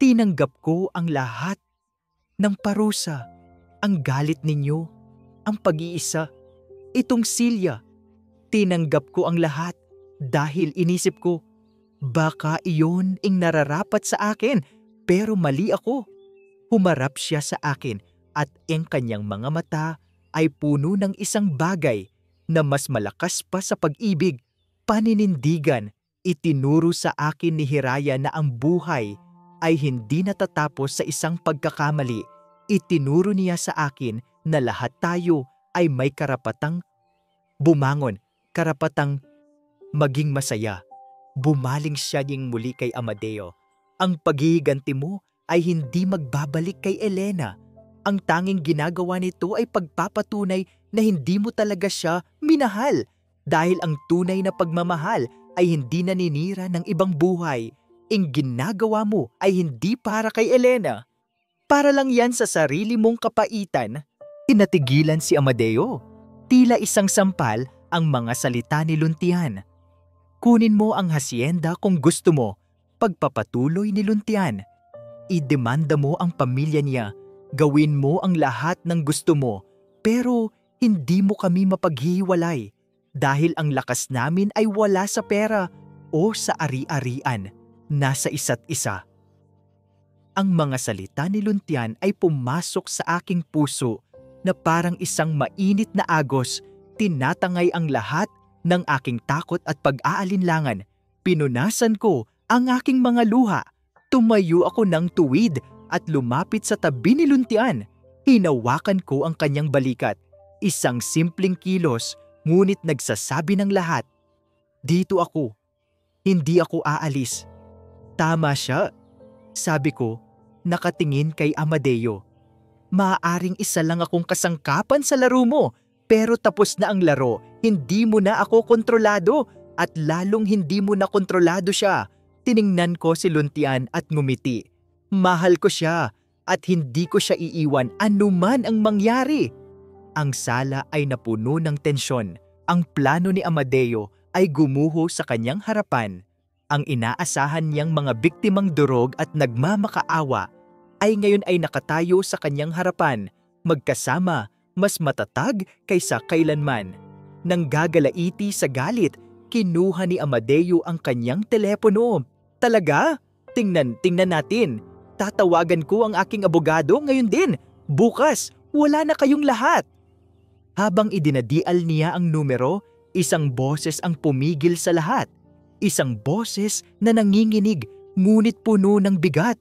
Tinanggap ko ang lahat ng parusa, ang galit ninyo, ang pag-iisa, itong Silya. Tinanggap ko ang lahat dahil inisip ko, baka iyon ang nararapat sa akin, pero mali ako. Humarap siya sa akin at ang kanyang mga mata ay puno ng isang bagay na mas malakas pa sa pag-ibig, paninindigan. Itinuro sa akin ni Hiraya na ang buhay ay hindi natatapos sa isang pagkakamali. Itinuro niya sa akin na lahat tayo ay may karapatang bumangon, karapatang maging masaya. Bumaling siya ding muli kay Amadeo. Ang paghihiganti mo ay hindi magbabalik kay Elena. Ang tanging ginagawa nito ay pagpapatunay na hindi mo talaga siya minahal. Dahil ang tunay na pagmamahal ay hindi naninira ng ibang buhay. Ang ginagawa mo ay hindi para kay Elena. Para lang yan sa sarili mong kapaitan. Tinatigilan si Amadeo. Tila isang sampal ang mga salita ni luntian. Kunin mo ang hasyenda kung gusto mo, pagpapatuloy ni luntian. Idemanda mo ang pamilya niya, gawin mo ang lahat ng gusto mo, pero hindi mo kami mapaghihiwalay dahil ang lakas namin ay wala sa pera o sa ari-arian, nasa isa't isa. Ang mga salita ni luntian ay pumasok sa aking puso na parang isang mainit na agos, tinatangay ang lahat ng aking takot at pag-aalinlangan. Pinunasan ko ang aking mga luha. Tumayo ako ng tuwid at lumapit sa tabi ni luntian. Hinawakan ko ang kanyang balikat. Isang simpleng kilos, ngunit nagsasabi ng lahat. Dito ako. Hindi ako aalis. Tama siya, sabi ko, nakatingin kay Amadeo. Maaaring isa lang akong kasangkapan sa laro mo, pero tapos na ang laro, hindi mo na ako kontrolado at lalong hindi mo na kontrolado siya. Tiningnan ko si luntian at ngumiti. Mahal ko siya at hindi ko siya iiwan anuman ang mangyari. Ang sala ay napuno ng tensyon. Ang plano ni Amadeo ay gumuho sa kanyang harapan. Ang inaasahan niyang mga biktimang durog at nagmamakaawa ay ngayon ay nakatayo sa kanyang harapan, magkasama, mas matatag kaysa kailanman. Nang gagalaiti sa galit, kinuha ni Amadeo ang kanyang telepono. Talaga? Tingnan natin. Tatawagan ko ang aking abogado ngayon din. Bukas, wala na kayong lahat. Habang idinadial niya ang numero, isang boses ang pumigil sa lahat. Isang boses na nanginginig, ngunit puno ng bigat.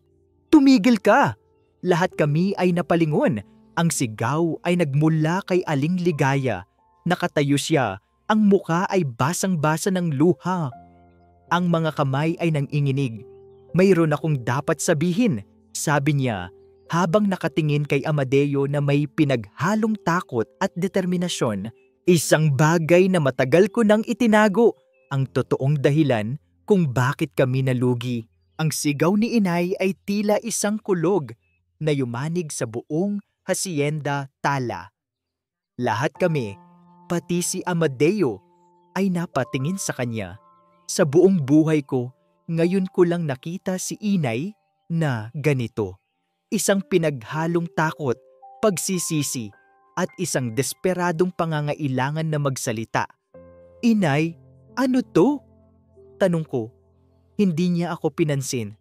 Tumigil ka! Lahat kami ay napalingon. Ang sigaw ay nagmula kay Aling Ligaya. Nakatayo siya, ang muka ay basang-basa ng luha. Ang mga kamay ay nanginginig. Mayroon akong dapat sabihin, sabi niya, habang nakatingin kay Amadeo na may pinaghalong takot at determinasyon. Isang bagay na matagal ko nang itinago, ang totoong dahilan kung bakit kami nalugi. Ang sigaw ni inay ay tila isang kulog na yumanig sa buong hacienda Tala. Lahat kami, pati si Amadeo, ay napatingin sa kanya. Sa buong buhay ko, ngayon ko lang nakita si inay na ganito. Isang pinaghalong takot, pagsisisi, at isang desperadong pangangailangan na magsalita. Inay, Ano to? Tanong ko. Hindi niya ako pinansin.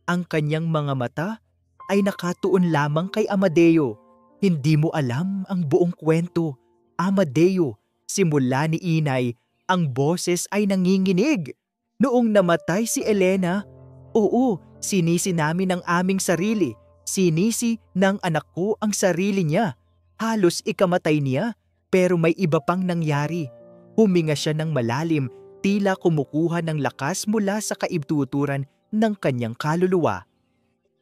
Ang kanyang mga mata ay nakatuon lamang kay Amadeo. Hindi mo alam ang buong kwento. Amadeo, simula ni Inay, ang boses ay nanginginig. Noong namatay si Elena, oo, sinisi namin ang aming sarili. Sinisi ng anak ko ang sarili niya. Halos ikamatay niya, pero may iba pang nangyari. Huminga siya ng malalim, tila kumukuha ng lakas mula sa kaibtuturan ng kanyang kaluluwa.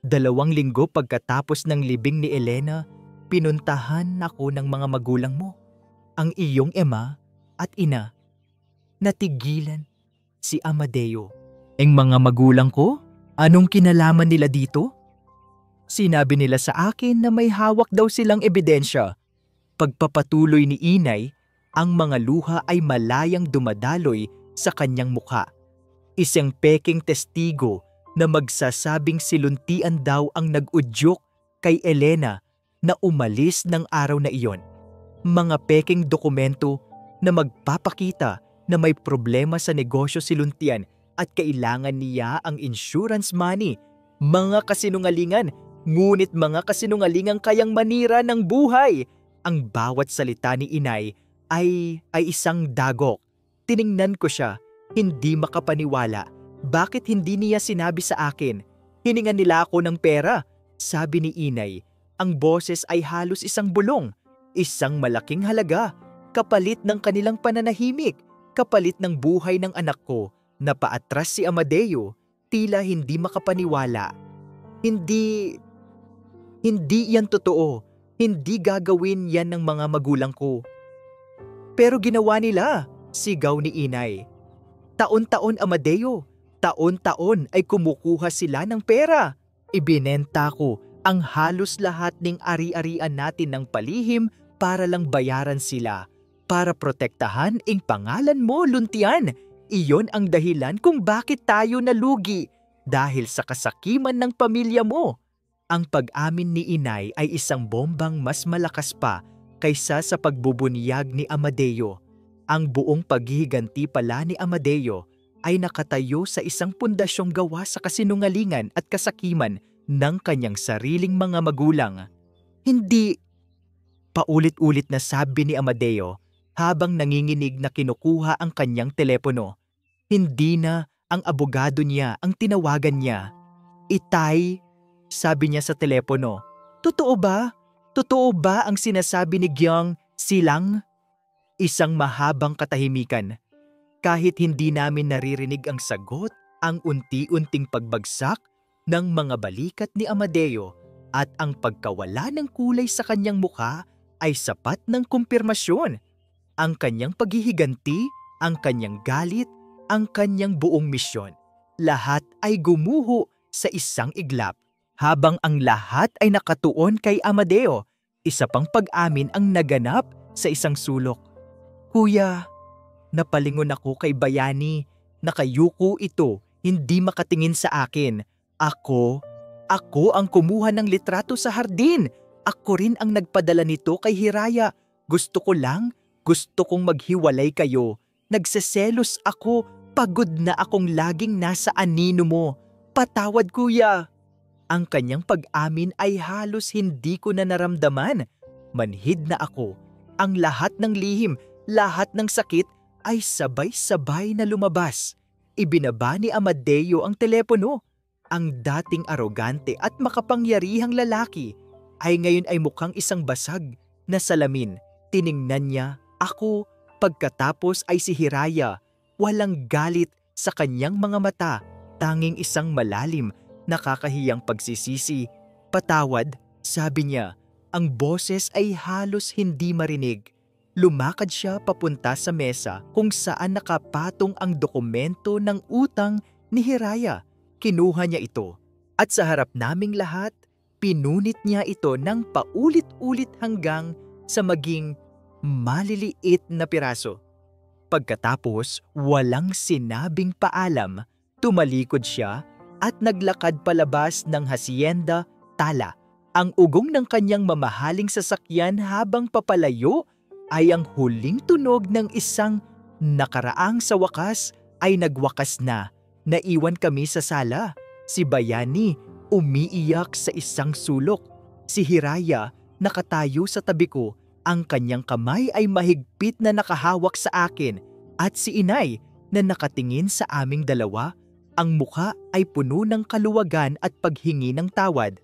2 linggo pagkatapos ng libing ni Elena, pinuntahan ako ng mga magulang mo, ang iyong ema at ina. Natigilan si Amadeo. Ang mga magulang ko? Anong kinalaman nila dito? Sinabi nila sa akin na may hawak daw silang ebidensya. Pagpapatuloy ni Inay, ang mga luha ay malayang dumadaloy sa kanyang mukha. Isang peking testigo na magsasabing siluntian daw ang nag-udyok kay Elena na umalis ng araw na iyon. Mga peking dokumento na magpapakita na may problema sa negosyo siluntian at kailangan niya ang insurance money. Mga kasinungalingan, ngunit mga kasinungalingang kayang manira ng buhay. Ang bawat salita ni Inay ay isang dagok. Tiningnan ko siya, hindi makapaniwala. Bakit hindi niya sinabi sa akin? Hiningan nila ako ng pera, sabi ni Inay. Ang boses ay halos isang bulong, isang malaking halaga, kapalit ng kanilang pananahimik, kapalit ng buhay ng anak ko. Napaatras si Amadeo, tila hindi makapaniwala. Hindi yan totoo. Hindi gagawin yan ng mga magulang ko. Pero ginawa nila, sigaw ni Inay. Taon-taon, Amadeo. Taon-taon ay kumukuha sila ng pera. Ibinenta ko ang halos lahat ng ari-arian natin ng palihim para lang bayaran sila. Para protektahan ang pangalan mo, Luntian. Iyon ang dahilan kung bakit tayo nalugi. Dahil sa kasakiman ng pamilya mo. Ang pag-amin ni Inay ay isang bombang mas malakas pa kaysa sa pagbubunyag ni Amadeo. Ang buong paghihiganti pala ni Amadeo ay nakatayo sa isang pundasyong gawa sa kasinungalingan at kasakiman ng kanyang sariling mga magulang. Hindi, paulit-ulit na sabi ni Amadeo habang nanginginig na kinukuha ang kanyang telepono. Hindi na ang abogado niya ang tinawagan niya. Itay, sabi niya sa telepono. Totoo ba? Totoo ba ang sinasabi ni Gyong Silang? Isang mahabang katahimikan. Kahit hindi namin naririnig ang sagot, ang unti-unting pagbagsak ng mga balikat ni Amadeo at ang pagkawala ng kulay sa kanyang mukha ay sapat ng kumpirmasyon. Ang kanyang paghihiganti, ang kanyang galit, ang kanyang buong misyon. Lahat ay gumuho sa isang iglap. Habang ang lahat ay nakatuon kay Amadeo, isa pang pag-amin ang naganap sa isang sulok. Kuya, napalingon ako kay Bayani. Nakayuko ito, hindi makatingin sa akin. Ako ang kumuha ng litrato sa hardin. Ako rin ang nagpadala nito kay Hiraya. Gusto kong maghiwalay kayo. Nagseselos ako, pagod na akong laging nasa anino mo. Patawad, kuya. Ang kanyang pag-amin ay halos hindi ko na naramdaman. Manhid na ako. Ang lahat ng lihim, lahat ng sakit ay sabay-sabay na lumabas. Ibinaba ni Amadeo ang telepono. Ang dating arogante at makapangyarihang lalaki ay ngayon ay mukhang isang basag na salamin. Tiningnan niya ako, pagkatapos ay si Hiraya. Walang galit sa kanyang mga mata, tanging isang malalim, nakakahiyang pagsisisi. Patawad, sabi niya. Ang boses ay halos hindi marinig. Lumakad siya papunta sa mesa kung saan nakapatong ang dokumento ng utang ni Hiraya. Kinuha niya ito at sa harap naming lahat, pinunit niya ito ng paulit-ulit hanggang sa maging maliliit na piraso. Pagkatapos, walang sinabing paalam, tumalikod siya at naglakad palabas ng hacienda Tala. Ang ugong ng kanyang mamahaling sasakyan habang papalayo ay ang huling tunog ng isang Nakaraang sa wakas ay nagwakas na. Naiwan kami sa sala. Si Bayani umiiyak sa isang sulok. Si Hiraya nakatayo sa tabi ko. Ang kanyang kamay ay mahigpit na nakahawak sa akin. At si Inay na nakatingin sa aming dalawa. Ang mukha ay puno ng kaluwagan at paghingi ng tawad.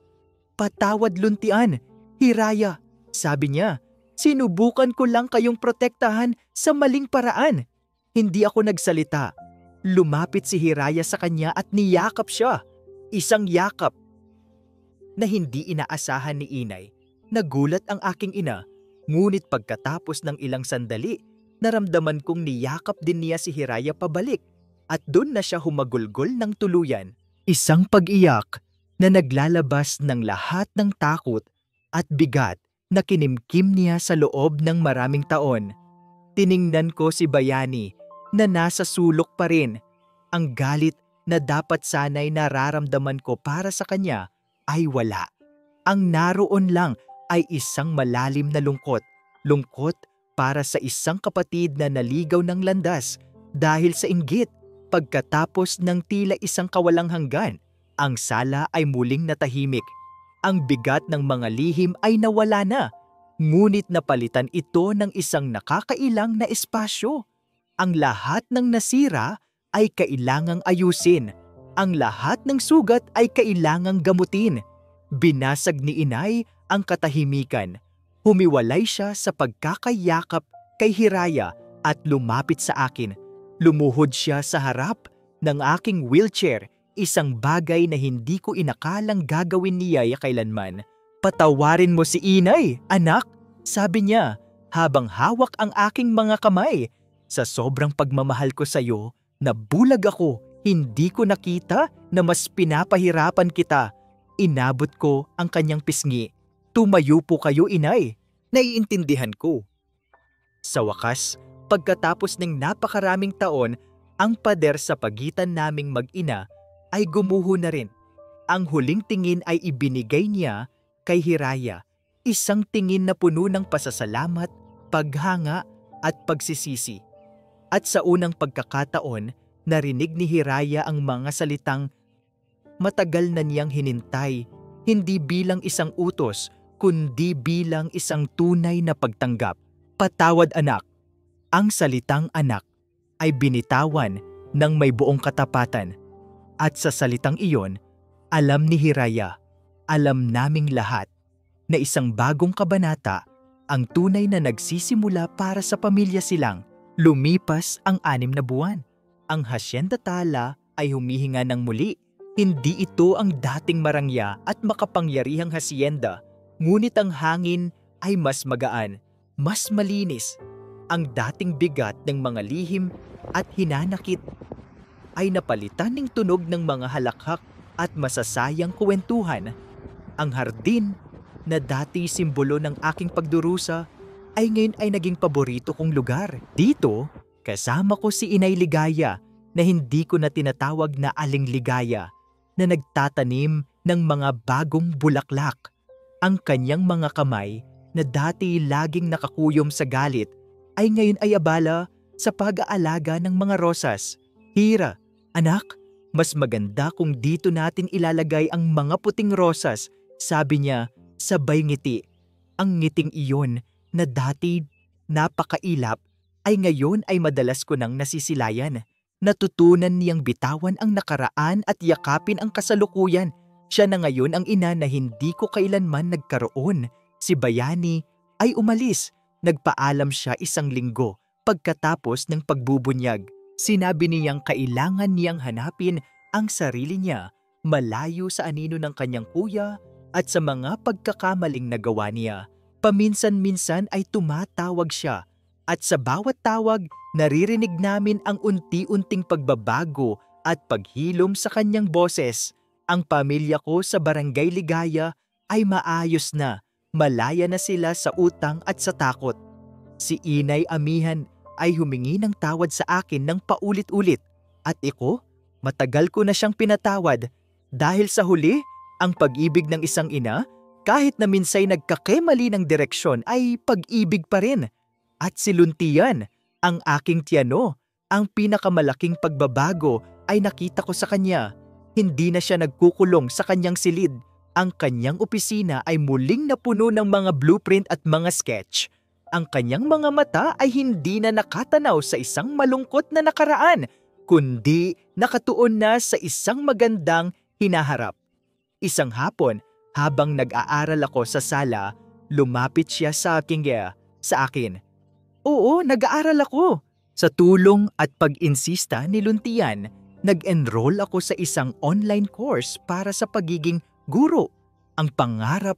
"Patawad, Luntian, Hiraya," sabi niya. "Sinubukan ko lang kayong protektahan sa maling paraan." Hindi ako nagsalita. Lumapit si Hiraya sa kanya at niyakap siya. Isang yakap na hindi inaasahan ni Inay. Nagulat ang aking ina, ngunit pagkatapos ng ilang sandali, naramdaman kong niyakap din niya si Hiraya pabalik. At doon na siya humagulgol ng tuluyan. Isang pag-iyak na naglalabas ng lahat ng takot at bigat na kinimkim niya sa loob ng maraming taon. Tiningnan ko si Bayani na nasa sulok pa rin. Ang galit na dapat sana'y nararamdaman ko para sa kanya ay wala. Ang naroon lang ay isang malalim na lungkot. Lungkot para sa isang kapatid na naligaw ng landas dahil sa inggit. Pagkatapos ng tila isang kawalang hanggan, ang sala ay muling natahimik. Ang bigat ng mga lihim ay nawala na, ngunit napalitan ito ng isang nakakailang na espasyo. Ang lahat ng nasira ay kailangang ayusin. Ang lahat ng sugat ay kailangang gamutin. Binasag ni Inay ang katahimikan. Humiwalay siya sa pagkakayakap kay Hiraya at lumapit sa akin. Lumuhod siya sa harap ng aking wheelchair, isang bagay na hindi ko inakalang gagawin ni Yaya kailanman. "Patawarin mo si Inay, anak," sabi niya habang hawak ang aking mga kamay. "Sa sobrang pagmamahal ko sa iyo, nabulag ako, hindi ko nakita na mas pinapahirapan kita." Inabot ko ang kanyang pisngi. "Tumayo po kayo, Inay. Naiintindihan ko." Sa wakas, pagkatapos ng napakaraming taon, ang pader sa pagitan naming mag-ina ay gumuho na rin. Ang huling tingin ay ibinigay niya kay Hiraya, isang tingin na puno ng pasasalamat, paghanga at pagsisisi. At sa unang pagkakataon, narinig ni Hiraya ang mga salitang matagal na niyang hinintay, hindi bilang isang utos, kundi bilang isang tunay na pagtanggap. "Patawad, anak." Ang salitang anak ay binitawan ng may buong katapatan. At sa salitang iyon, alam ni Hiraya, alam naming lahat, na isang bagong kabanata ang tunay na nagsisimula para sa pamilya silang. Lumipas ang 6 na buwan. Ang Hacienda Tala ay humihinga ng muli. Hindi ito ang dating marangya at makapangyarihang hacienda, ngunit ang hangin ay mas magaan, mas malinis. Ang dating bigat ng mga lihim at hinanakit ay napalitan ng tunog ng mga halakhak at masasayang kwentuhan. Ang hardin na dati simbolo ng aking pagdurusa ay ngayon ay naging paborito kong lugar. Dito, kasama ko si Inay Ligaya na hindi ko na tinatawag na Aling Ligaya, na nagtatanim ng mga bagong bulaklak. Ang kanyang mga kamay na dati laging nakakuyom sa galit ay ngayon ay abala sa pag-aalaga ng mga rosas. "Hira, anak, mas maganda kung dito natin ilalagay ang mga puting rosas," sabi niya sabay ngiti. Ang ngiting iyon na dati napakailap ay ngayon ay madalas ko nang nasisilayan. Natutunan niyang bitawan ang nakaraan at yakapin ang kasalukuyan. Siya na ngayon ang ina na hindi ko kailanman nagkaroon. Si Bayani ay umalis. Nagpaalam siya 1 linggo pagkatapos ng pagbubunyag. Sinabi niyang kailangan niyang hanapin ang sarili niya malayo sa anino ng kanyang kuya at sa mga pagkakamaling nagawa niya. Paminsan-minsan ay tumatawag siya at sa bawat tawag naririnig namin ang unti-unting pagbabago at paghilom sa kanyang boses. Ang pamilya ko sa Barangay Ligaya ay maayos na. Malaya na sila sa utang at sa takot. Si Inay Amihan ay humingi ng tawad sa akin ng paulit-ulit. At ako, matagal ko na siyang pinatawad. Dahil sa huli, ang pag-ibig ng isang ina, kahit na minsay nagkakemali ng direksyon ay pag-ibig pa rin. At si Luntian, Ang aking tiyano, ang pinakamalaking pagbabago ay nakita ko sa kanya. Hindi na siya nagkukulong sa kanyang silid. Ang kanyang opisina ay muling napuno ng mga blueprint at mga sketch. Ang kanyang mga mata ay hindi na nakatanaw sa isang malungkot na nakaraan, kundi nakatuon na sa isang magandang hinaharap. Isang hapon, habang nag-aaral ako sa sala, lumapit siya sa akin. Oo, nag-aaral ako. Sa tulong at pag-insista ni Luntian, nag-enroll ako sa isang online course para sa pagiging guro. Ang pangarap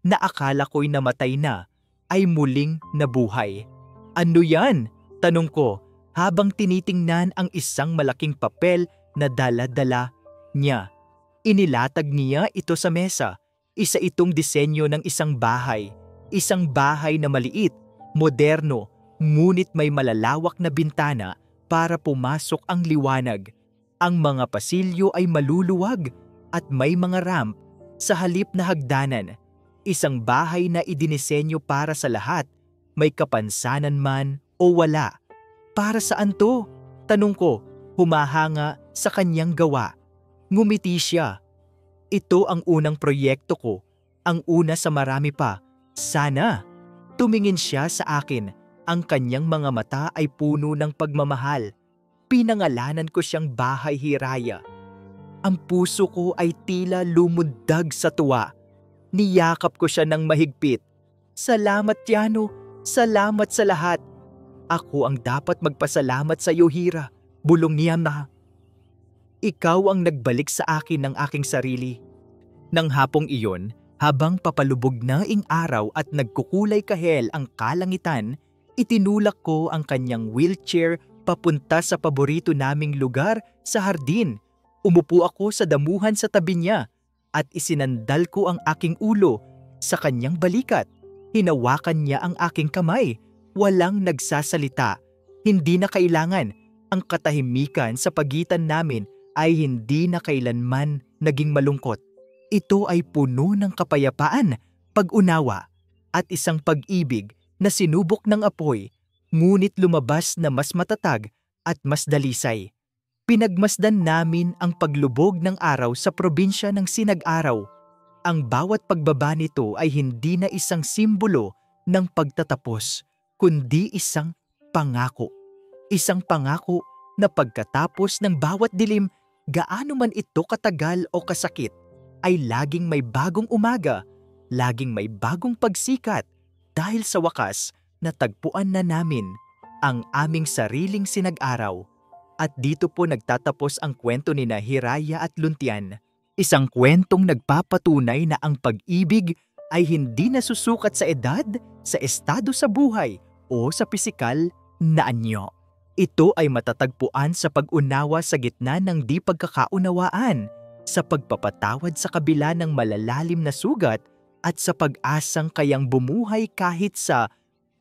na akala ko'y namatay na ay muling nabuhay. Ano yan? Tanong ko habang tinitingnan ang isang malaking papel na dala-dala niya. Inilatag niya ito sa mesa. Isa itong disenyo ng isang bahay. Isang bahay na maliit, moderno, ngunit may malalawak na bintana para pumasok ang liwanag. Ang mga pasilyo ay maluluwag at may mga ramp sa halip na hagdanan. Isang bahay na idinisenyo para sa lahat, may kapansanan man o wala. Para saan to? Tanong ko, humahanga sa kanyang gawa. Ngumiti siya. Ito ang unang proyekto ko, ang una sa marami pa. Sana. Tumingin siya sa akin. Ang kanyang mga mata ay puno ng pagmamahal. Pinangalanan ko siyang Bahay Hiraya. Ang puso ko ay tila lumundag sa tuwa. Niyakap ko siya ng mahigpit. Salamat, Tiano. Salamat sa lahat. Ako ang dapat magpasalamat sa iyo, Hira. Bulong niya na. Ikaw ang nagbalik sa akin ng aking sarili. Nang hapong iyon, habang papalubog na ing araw at nagkukulay kahel ang kalangitan, itinulak ko ang kanyang wheelchair papunta sa paborito naming lugar sa hardin. Umupo ako sa damuhan sa tabi niya at isinandal ko ang aking ulo sa kanyang balikat. Hinawakan niya ang aking kamay. Walang nagsasalita. Hindi na kailangan. Ang katahimikan sa pagitan namin ay hindi na kailanman naging malungkot. Ito ay puno ng kapayapaan, pag-unawa, at isang pag-ibig na sinubok ng apoy, ngunit lumabas na mas matatag at mas dalisay. Pinagmasdan namin ang paglubog ng araw sa probinsya ng Sinag-araw. Ang bawat pagbaba nito ay hindi na isang simbolo ng pagtatapos, kundi isang pangako. Isang pangako na pagkatapos ng bawat dilim, gaano man ito katagal o kasakit, ay laging may bagong umaga, laging may bagong pagsikat, dahil sa wakas natagpuan na namin ang aming sariling Sinag-araw. At dito po nagtatapos ang kwento ni Hiraya at Luntian. Isang kwentong nagpapatunay na ang pag-ibig ay hindi nasusukat sa edad, sa estado sa buhay, o sa pisikal na anyo. Ito ay matatagpuan sa pag-unawa sa gitna ng di pagkakaunawaan, sa pagpapatawad sa kabila ng malalalim na sugat, at sa pag-asang kayang bumuhay kahit sa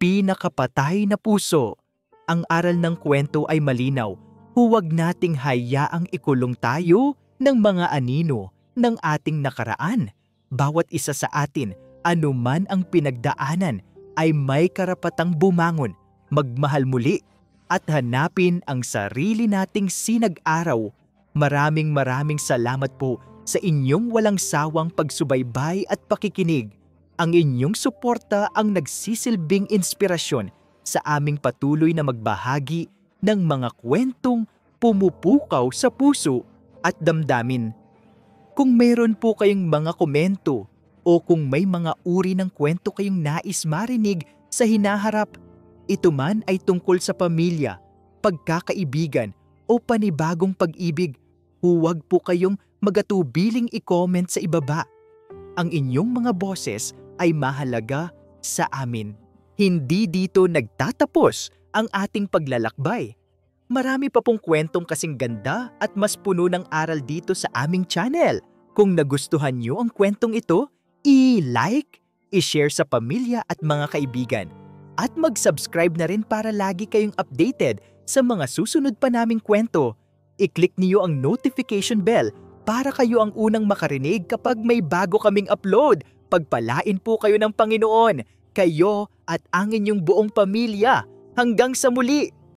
pinakapatay na puso. Ang aral ng kwento ay malinaw. Huwag nating hayaang ikulong tayo ng mga anino ng ating nakaraan. Bawat isa sa atin, anuman ang pinagdaanan, ay may karapatang bumangon, magmahal muli, at hanapin ang sarili nating Sinag-araw. Maraming salamat po sa inyong walang sawang pagsubaybay at pakikinig. Ang inyong suporta ang nagsisilbing inspirasyon sa aming patuloy na magbahagi ng mga kwentong pumupukaw sa puso at damdamin. Kung mayroon po kayong mga komento o kung may mga uri ng kwento kayong nais marinig sa hinaharap, ito man ay tungkol sa pamilya, pagkakaibigan o panibagong pag-ibig, huwag po kayong magatubiling i-comment sa ibaba. Ang inyong mga boses ay mahalaga sa amin. Hindi dito nagtatapos ang ating paglalakbay. Marami pa pong kwentong kasing ganda at mas puno ng aral dito sa aming channel. Kung nagustuhan niyo ang kwentong ito, i-like, i-share sa pamilya at mga kaibigan. At mag-subscribe na rin para lagi kayong updated sa mga susunod pa naming kwento. I-click niyo ang notification bell para kayo ang unang makarinig kapag may bago kaming upload. Pagpalain po kayo ng Panginoon, kayo at ang inyong buong pamilya. Hanggang sa muli!